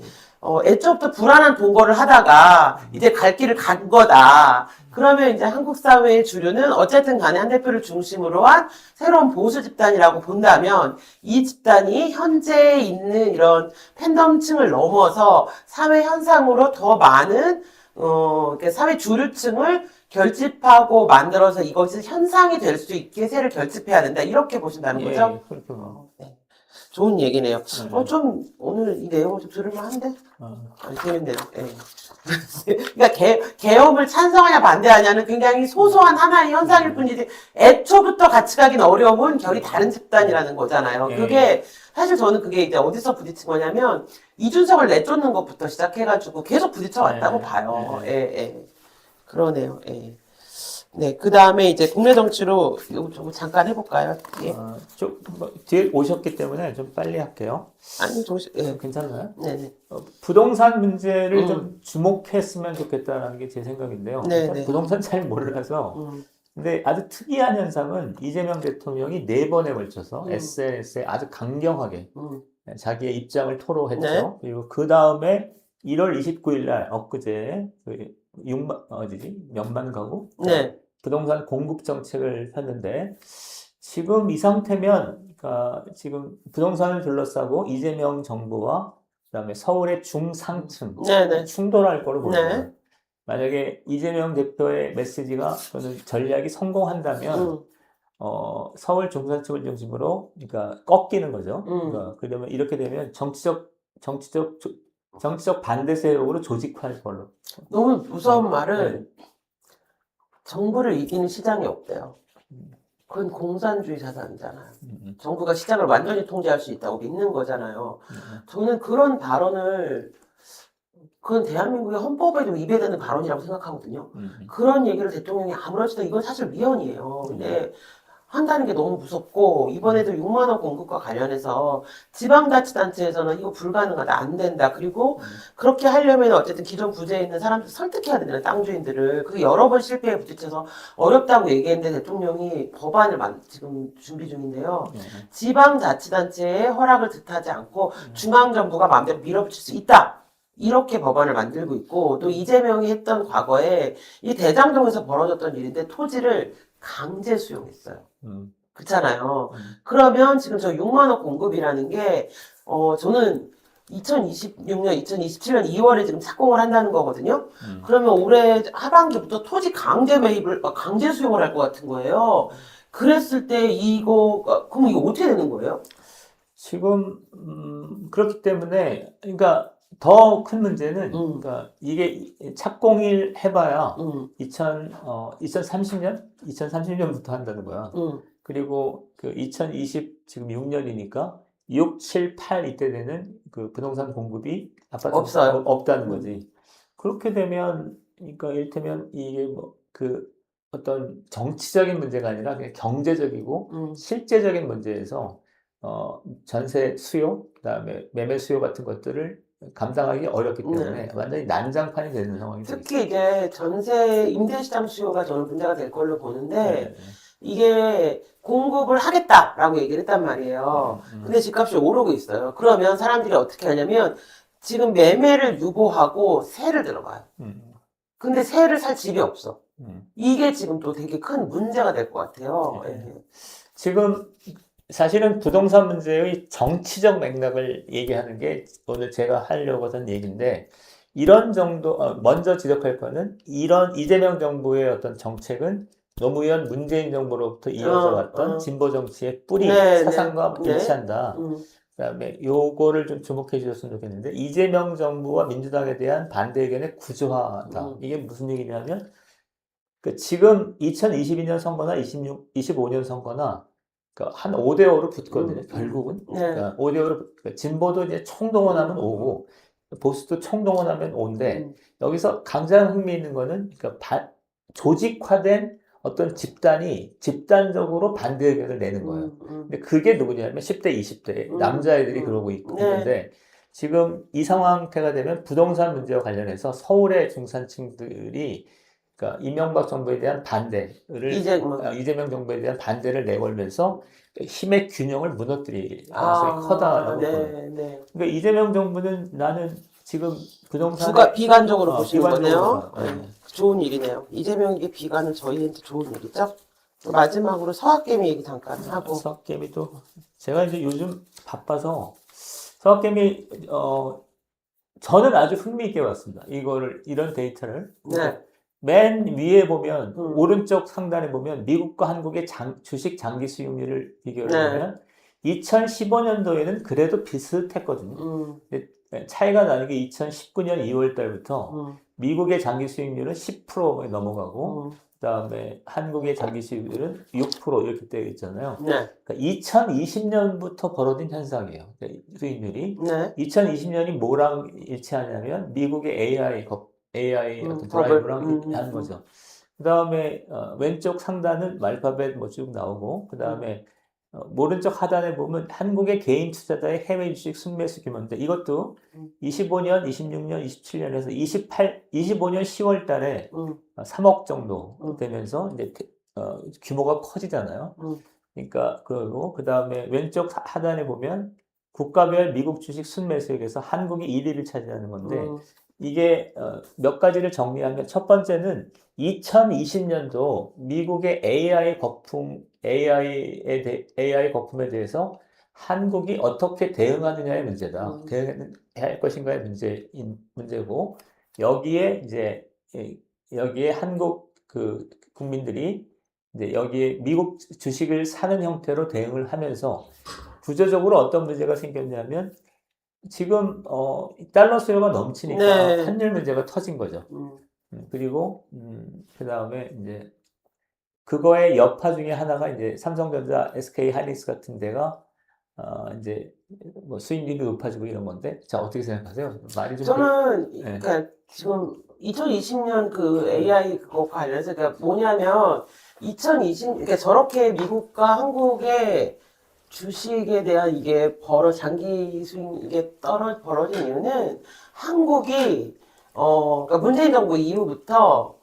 애초부터 불안한 동거를 하다가 이제 갈 길을 간 거다. 그러면 이제 한국 사회의 주류는 어쨌든 간에 한 대표를 중심으로 한 새로운 보수 집단이라고 본다면 이 집단이 현재 있는 이런 팬덤층을 넘어서 사회 현상으로 더 많은 사회 주류층을 결집하고 만들어서 이것이 현상이 될 수 있게 새를 결집해야 된다. 이렇게 보신다는 거죠? 그렇구나. 네. 좋은 얘기네요. 좀 오늘 이 내용을 좀 들을만한데? 재밌네요. 네. 그러니까 계엄을 찬성하냐 반대하냐는 굉장히 소소한 하나의 현상일 뿐이지 애초부터 같이 가긴 어려운 결이 다른 집단이라는 거잖아요. 그게 사실 저는 그게 이제 어디서 부딪힌 거냐면 이준석을 내쫓는 것부터 시작해가지고 계속 부딪혀 왔다고 봐요. 그러네요. 네, 그 다음에 이제 국내 정치로 이거 좀 잠깐 해볼까요? 뒤에 오셨기 때문에 좀 빨리 할게요. 아니, 괜찮나요? 네네. 부동산 문제를 좀 주목했으면 좋겠다는 게 제 생각인데요. 부동산 잘 몰라서 근데 아주 특이한 현상은 이재명 대통령이 4번에 걸쳐서 SNS에 아주 강경하게 자기의 입장을 토로했죠. 네. 그리고 그 다음에 1월 29일 날 엊그제 그 6만 어디지? 몇만 가구 네. 부동산 공급 정책을 폈는데 지금 이 상태면 그러니까 지금 부동산을 둘러싸고 이재명 정부와 그다음에 서울의 중상층 네네. 충돌할 거로 보입니다. 네. 만약에 이재명 대표의 메시지가 또는 전략이 성공한다면 서울 중산층을 중심으로 그러니까 꺾이는 거죠. 그러니까 그러면 이렇게 되면 정치적 반대 세력으로 조직화할 걸로. 너무 무서운 네. 말은 정부를 이기는 시장이 없대요. 음, 그건 공산주의 사상이잖아요. 음, 정부가 시장을 완전히 통제할 수 있다고 믿는 거잖아요. 음, 저는 그런 발언을 그건 대한민국의 헌법에도 위배되는 발언이라고 생각하거든요. 그런 얘기를 대통령이 아무렇지도 이건 사실 위헌이에요. 근데 한다는 게 너무 무섭고 이번에도 6만 원 공급과 관련해서 지방자치단체에서는 이거 불가능하다, 안 된다. 그리고 그렇게 하려면 어쨌든 기존 부재에 있는 사람들 설득해야 되잖아요, 땅 주인들을. 그게 여러 번 실패에 부딪혀서 어렵다고 얘기했는데 대통령이 법안을 지금 준비 중인데요. 지방자치단체의 허락을 뜻하지 않고 중앙정부가 마음대로 밀어붙일 수 있다. 이렇게 법안을 만들고 있고, 또 이재명이 했던 과거에 이 대장동에서 벌어졌던 일인데 토지를 강제 수용했어요. 그렇잖아요. 그러면 지금 저 6만 원 공급이라는 게, 저는 2026년, 2027년 2월에 지금 착공을 한다는 거거든요. 그러면 올해 하반기부터 토지 강제 매입을, 강제 수용을 할 것 같은 거예요. 그랬을 때 그럼 이거 어떻게 되는 거예요? 지금 그렇기 때문에 그러니까 더 큰 문제는 그러니까 이게 착공일 해봐야 2030년부터 한다는 거야. 그리고 그 2020 지금 6년이니까 6, 7, 8 이때 되는 그 부동산 공급이 아파트 없어요. 없다는 거지. 그렇게 되면 그러니까 이를테면 이게 뭐 그 어떤 정치적인 문제가 아니라 그냥 경제적이고 실제적인 문제에서 전세 수요, 그다음에 매매 수요 같은 것들을 감당하기 어렵기 때문에 완전히 난장판이 되는 상황이 되겠죠. 특히 이제 전세 임대시장 수요가 저는 문제가 될 걸로 보는데, 네. 이게 공급을 하겠다라고 얘기를 했단 말이에요. 근데 집값이 오르고 있어요. 그러면 사람들이 어떻게 하냐면 지금 매매를 유보하고 세를 들어가요. 근데 세를 살 집이 없어. 이게 지금 또 되게 큰 문제가 될 것 같아요. 예. 지금 사실은 부동산 문제의 정치적 맥락을 얘기하는 게 오늘 제가 하려고 하던 얘기인데 이런 정도 먼저 지적할 거는 이런 이재명 정부의 어떤 정책은 노무현 문재인 정부로부터 이어져 왔던 진보 정치의 뿌리 네, 사상과 네. 일치한다. 그다음에 요거를 좀 주목해 주셨으면 좋겠는데 이재명 정부와 민주당에 대한 반대 의견의 구조화다. 이게 무슨 얘기냐면 그 지금 2022년 선거나 25년 선거나 그러니까 한 5대5로 붙거든요. 결국은 네. 그러니까 5대5로 그러니까 진보도 이제 총동원하면 5고 보수도 총동원하면 5인데 여기서 가장 흥미있는 거는 그러니까 조직화된 어떤 집단이 집단적으로 반대 의견을 내는 거예요. 근데 그게 누구냐면 10대, 20대 남자애들이 그러고 있는데 지금 이 상황태가 되면 부동산 문제와 관련해서 서울의 중산층들이 그러니까 이명박 정부에 대한 반대를 이재명 정부에 대한 반대를 내걸면서 힘의 균형을 무너뜨릴 가능성이 커다라고 보여요. 그러니까 이재명 정부는 나는 지금 부동산에 비관적으로 보시는 비관적으로 거네요. 봐. 좋은 일이네요. 이재명에게 비관은 저희한테 좋은 일이죠. 마지막으로 서학개미 얘기 잠깐 하고. 서학개미도 제가 이제 요즘 바빠서 서학개미 저는 아주 흥미있게 봤습니다. 이런 데이터를. 맨 위에 보면 오른쪽 상단에 보면 미국과 한국의 주식 장기 수익률을 비교를 하면 2015년도에는 그래도 비슷했거든요. 근데 차이가 나는 게 2019년 2월 달부터 미국의 장기 수익률은 10%에 넘어가고 그다음에 한국의 장기 수익률은 6% 이렇게 되어 있잖아요. 그러니까 2020년부터 벌어진 현상이에요. 수익률이. 2020년이 뭐랑 일치하냐면 미국의 AI 어떤 드라이브랑 하는 거죠. 그 다음에 왼쪽 상단은 알파벳 뭐 쭉 나오고 그 다음에 오른쪽 하단에 보면 한국의 개인 투자자의 해외 주식 순매수 규모인데 이것도 25년, 26년, 27년에서 25년 10월 달에 3억 정도 되면서 이제 규모가 커지잖아요. 음, 그러니까 그리고 그 다음에 왼쪽 하단에 보면 국가별 미국 주식 순매수액에서 한국이 1위를 차지하는 건데 음, 이게 몇 가지를 정리하면 첫 번째는 2020년도 미국의 AI 거품에 대해서 한국이 어떻게 대응하느냐의 문제다. 음, 대응할 것인가의 문제고 여기에 이제 여기에 한국 그 국민들이 이제 여기에 미국 주식을 사는 형태로 대응을 하면서 구조적으로 어떤 문제가 생겼냐면 지금 달러 수요가 넘치니까 네, 환율 문제가 터진 거죠. 음, 그리고 그다음에 이제 그거의 여파 중에 하나가 이제 삼성전자, SK 하이닉스 같은 데가 이제 뭐 수익률이 높아지고 이런 건데 자 어떻게 생각하세요? 말이 좀 저는, 예. 그러니까 지금 2020년 그 AI 그거 관련해서 그러니까 뭐냐면, 그러니까 저렇게 미국과 한국의 주식에 대한 이게 장기 수익, 이게 벌어진 이유는 한국이, 그러니까 문재인 정부 이후부터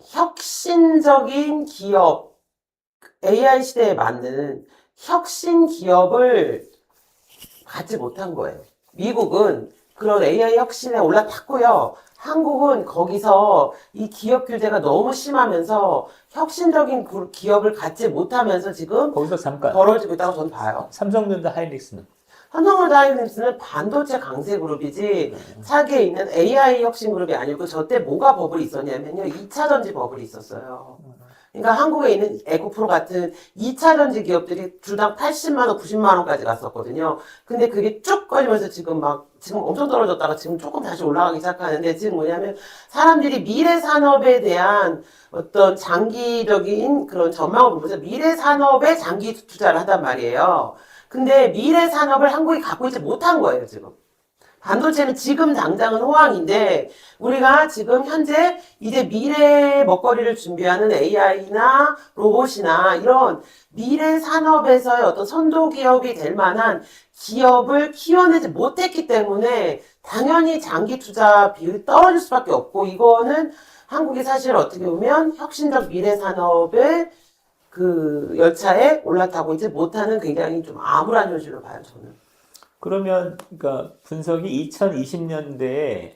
혁신적인 기업, AI 시대에 맞는 혁신 기업을 갖지 못한 거예요. 미국은 그런 AI 혁신에 올라탔고요. 한국은 거기서 이 기업 규제가 너무 심하면서 혁신적인 기업을 갖지 못하면서 지금 거기서 잠깐 벌어지고 있다고 저는 봐요. 삼성전자 하이닉스는 삼성전자하이닉스는 반도체 강세 그룹이지 차기에 있는 AI 혁신 그룹이 아니고 저때 뭐가 버블이 있었냐면요. 2차 전지 버블이 있었어요. 그러니까 한국에 있는 에코프로 같은 2차 전지 기업들이 주당 80만 원, 90만 원까지 갔었거든요. 근데 그게 쭉 꺼지면서 지금 엄청 떨어졌다가 지금 조금 다시 올라가기 시작하는데 지금 뭐냐면 사람들이 미래 산업에 대한 어떤 장기적인 그런 전망을 보면서 미래 산업에 장기 투자를 한단 말이에요. 근데 미래 산업을 한국이 갖고 있지 못한 거예요, 지금. 반도체는 지금 당장은 호황인데 우리가 지금 현재 이제 미래 먹거리를 준비하는 AI나 로봇이나 이런 미래 산업에서의 어떤 선도 기업이 될 만한 기업을 키워내지 못했기 때문에 당연히 장기 투자 비율이 떨어질 수밖에 없고 이거는 한국이 사실 어떻게 보면 혁신적 미래 산업의 그 열차에 올라타고 있지 못하는 굉장히 좀 암울한 현실로 봐요, 저는. 그러면 그러니까 분석이 2020년대에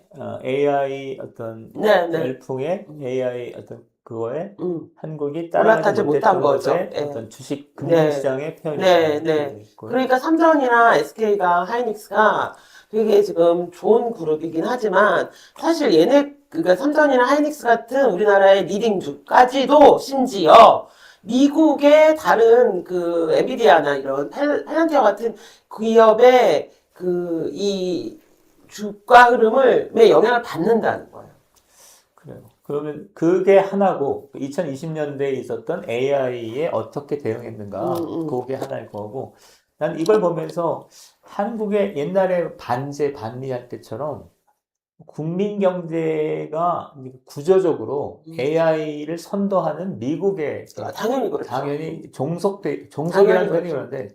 AI 어떤 네, 네. 열풍에 AI 어떤 그거에 음. 한국이 따라가지 올라타지 못한 못했던 거죠. 것에 예. 어떤 주식 네. 금융시장의 네, 표현이다. 그러고 네. 있고요. 그러니까 삼성이나 SK가 하이닉스가 되게 지금 좋은 그룹이긴 하지만 사실 그러니까 삼성이나 하이닉스 같은 우리나라의 리딩주까지도 심지어 미국의 다른 그 엔비디아나 이런 탤런티아 같은 기업의 이 주가 흐름을 왜 영향을 받는다는 거예요. 그래요. 그러면 그게 하나고 2020년대에 있었던 AI에 어떻게 음, 대응했는가 음. 그게 하나일 거고 난 이걸 보면서 한국의 옛날에 반제 반미할 때처럼 국민 경제가 구조적으로 음. AI를 선도하는 미국의 당연히 그렇죠. 당연히 당연히 종속이라는 표현이 그렇죠. 그런데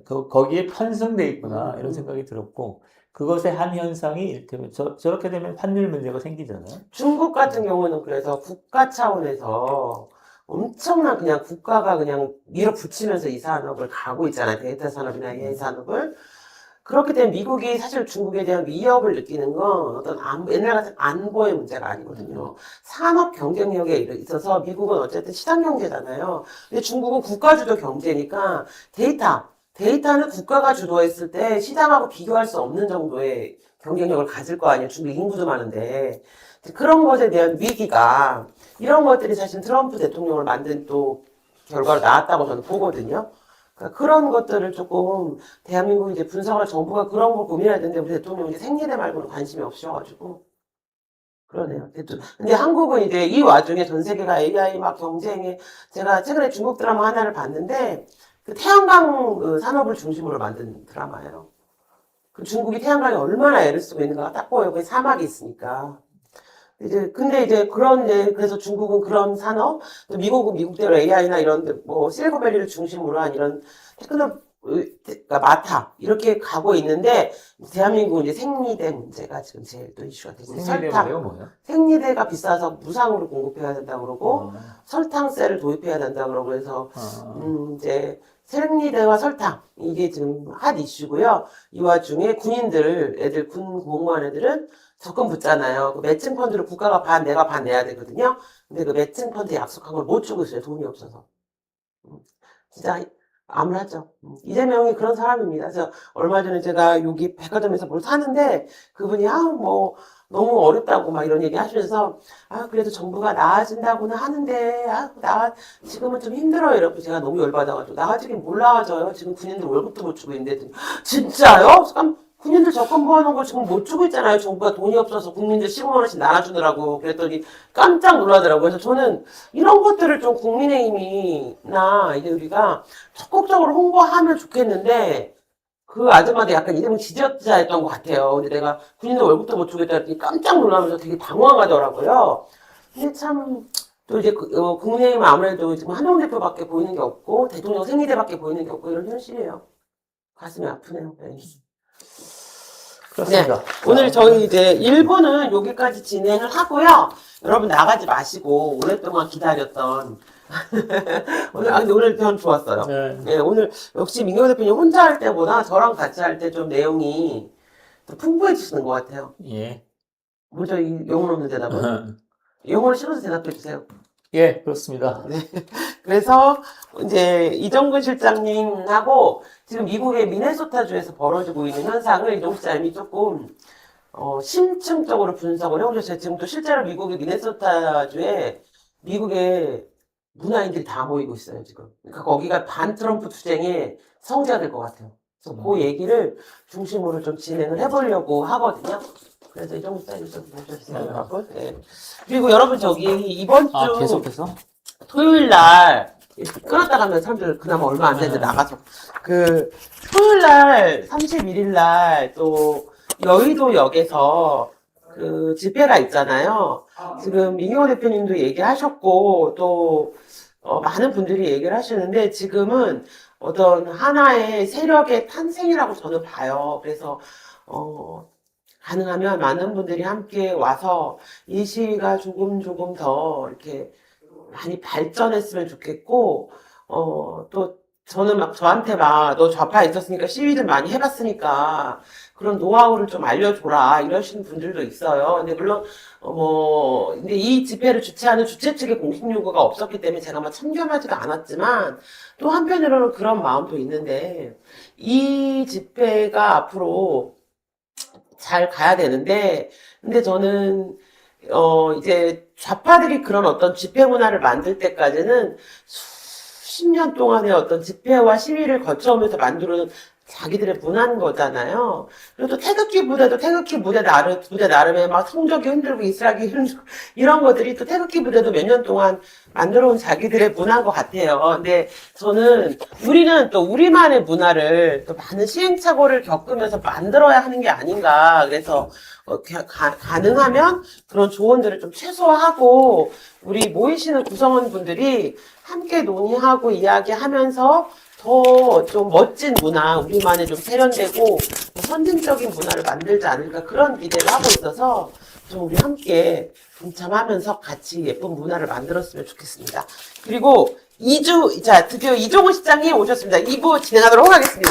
거기에 편승돼 있구나 이런 음. 생각이 들었고 그것의 한 현상이 이를테면 저렇게 되면 환율 문제가 생기잖아요. 중국 같은 경우는 그래서 국가 차원에서 엄청난 그냥 국가가 그냥 밀어붙이면서 이 산업을 가고 있잖아요. 데이터 산업이나 AI 산업을. 그렇기 때문에 미국이 사실 중국에 대한 위협을 느끼는 건 어떤 옛날 같은 안보의 문제가 아니거든요. 산업 경쟁력에 있어서 미국은 어쨌든 시장 경제잖아요. 근데 중국은 국가주도 경제니까 데이터는 국가가 주도했을 때 시장하고 비교할 수 없는 정도의 경쟁력을 가질 거 아니에요. 중국 인구도 많은데. 그런 것에 대한 위기가 이런 것들이 사실 트럼프 대통령을 만든 또 결과로 나왔다고 저는 보거든요. 그러니까 그런 것들을 조금 대한민국 이제 분석을 정부가 그런 걸 고민해야 되는데 우리 대통령이 생리대 말고는 관심이 없으셔가지고 그러네요. 근데 한국은 이제 이 와중에 전 세계가 AI 막 경쟁에 제가 최근에 중국 드라마 하나를 봤는데 그 태양광 그 산업을 중심으로 만든 드라마예요. 그 중국이 태양광에 얼마나 애를 쓰고 있는가가 딱 보여요. 거기 사막이 있으니까. 근데 이제 그래서 중국은 그런 산업, 또 미국은 미국대로 AI나 이런 뭐 실리콘밸리를 중심으로 한 이런 테크노 그러니까 마타 이렇게 가고 있는데 대한민국은 이제 생리대 문제가 지금 제일 또 이슈가 되고 생리대가 뭐예요? 생리대가 비싸서 무상으로 공급해야 된다 그러고 아, 설탕세를 도입해야 된다 그러고 그래서 아, 이제 생리대와 설탕 이게 지금 핫 이슈고요. 이 와중에 군인들 애들 군 공무원 애들은 적금 붙잖아요. 그 매칭 펀드를 국가가 반 내가 반 내야 되거든요. 근데 그 매칭 펀드 약속한 걸 못 주고 있어요. 돈이 없어서. 음, 진짜 암울하죠. 이재명이 그런 사람입니다. 그래서 얼마 전에 제가 여기 백화점에서 뭘 사는데 그분이 뭐 너무 어렵다고 막 이런 얘기 하시면서 그래도 정부가 나아진다고는 하는데 나 지금은 좀 힘들어요. 이러고 제가 너무 열받아가지고 나아지긴 뭘 나아져요. 지금 군인들 월급도 못 주고 있는데 진짜요? 그럼 군인들 적금 모아놓은 거 지금 못 주고 있잖아요. 정부가 돈이 없어서 국민들 15만 원씩 나눠주느라고 그랬더니 깜짝 놀라더라고요. 그래서 저는 이런 것들을 좀 국민의힘이나 이제 우리가 적극적으로 홍보하면 좋겠는데 그 아줌마도 약간 이재명 지지자였던 것 같아요. 근데 내가 군인들 월급도 못 주겠다 했더니 깜짝 놀라면서 되게 당황하더라고요. 근데 참 또 이제 국민의힘은 아무래도 지금 한동훈 대표밖에 보이는 게 없고 대통령 생리대밖에 보이는 게 없고 이런 현실이에요. 가슴이 아프네요. 네. 그렇습니다. 오늘 저희 이제 1부는 여기까지 진행을 하고요. 여러분 나가지 마시고 오랫동안 기다렸던 근데 오늘 편 좋았어요. 네. 네, 오늘 역시 민경 대표님 혼자 할 때보다 저랑 같이 할 때 좀 내용이 더 풍부해지시는 것 같아요. 예. 뭐죠, 이 영혼 없는 대답은? 영혼을 실어서 대답해 주세요. 예, 그렇습니다. 네. 그래서 이제 이정근 실장님하고 지금 미국의 미네소타주에서 벌어지고 있는 현상을 이종 실장님이 조금 심층적으로 분석을 해오셨어요. 지금 또 실제로 미국의 미네소타주에 미국의 문화인들이 다 모이고 있어요, 지금. 그러니까 거기가 반 트럼프 투쟁의 성지가 될 것 같아요. 그래서 그 얘기를 중심으로 좀 진행을 해보려고 하거든요. 그래서 이정근 실장님 좀 보셔주세요, 여러분. 네. 그리고 여러분 저기 이번 주 계속해서? 토요일 날 끊었다 가면 사람들 그나마 얼마 안 되는데 나가서 그 토요일 날 31일 날 또 여의도역에서 그 집회가 있잖아요. 지금 민경호 대표님도 얘기하셨고 또 많은 분들이 얘기를 하시는데 지금은 어떤 하나의 세력의 탄생이라고 저는 봐요. 그래서 가능하면 많은 분들이 함께 와서 이 시위가 조금 더 이렇게 많이 발전했으면 좋겠고, 또, 저는 저한테 너 좌파에 있었으니까 시위를 많이 해봤으니까 그런 노하우를 좀 알려줘라, 이러시는 분들도 있어요. 근데 물론, 근데 이 집회를 주최하는 주최 측의 공식 요구가 없었기 때문에 제가 막 참견하지도 않았지만, 또 한편으로는 그런 마음도 있는데, 이 집회가 앞으로 잘 가야 되는데, 근데 저는, 이제 좌파들이 그런 어떤 집회 문화를 만들 때까지는 수십 년 동안의 어떤 집회와 시위를 거쳐오면서 만들어낸 자기들의 문화인 거잖아요. 그리고 또 태극기 부대도 태극기 부대 나름의 막 성적이 흔들고 이스라엘이 흔들고 이런 것들이 또 태극기 부대도 몇 년 동안 만들어온 자기들의 문화인 것 같아요. 근데 저는 우리는 또 우리만의 문화를 또 많은 시행착오를 겪으면서 만들어야 하는 게 아닌가. 그래서 가능하면 그런 조언들을 좀 최소화하고 우리 모이시는 구성원분들이 함께 논의하고 이야기하면서 더 좀 멋진 문화, 우리만의 좀 세련되고 선진적인 문화를 만들지 않을까 그런 기대를 하고 있어서 좀 우리 함께 동참하면서 같이 예쁜 문화를 만들었으면 좋겠습니다. 그리고 드디어 이종훈 실장님 오셨습니다. 2부 진행하도록 하겠습니다.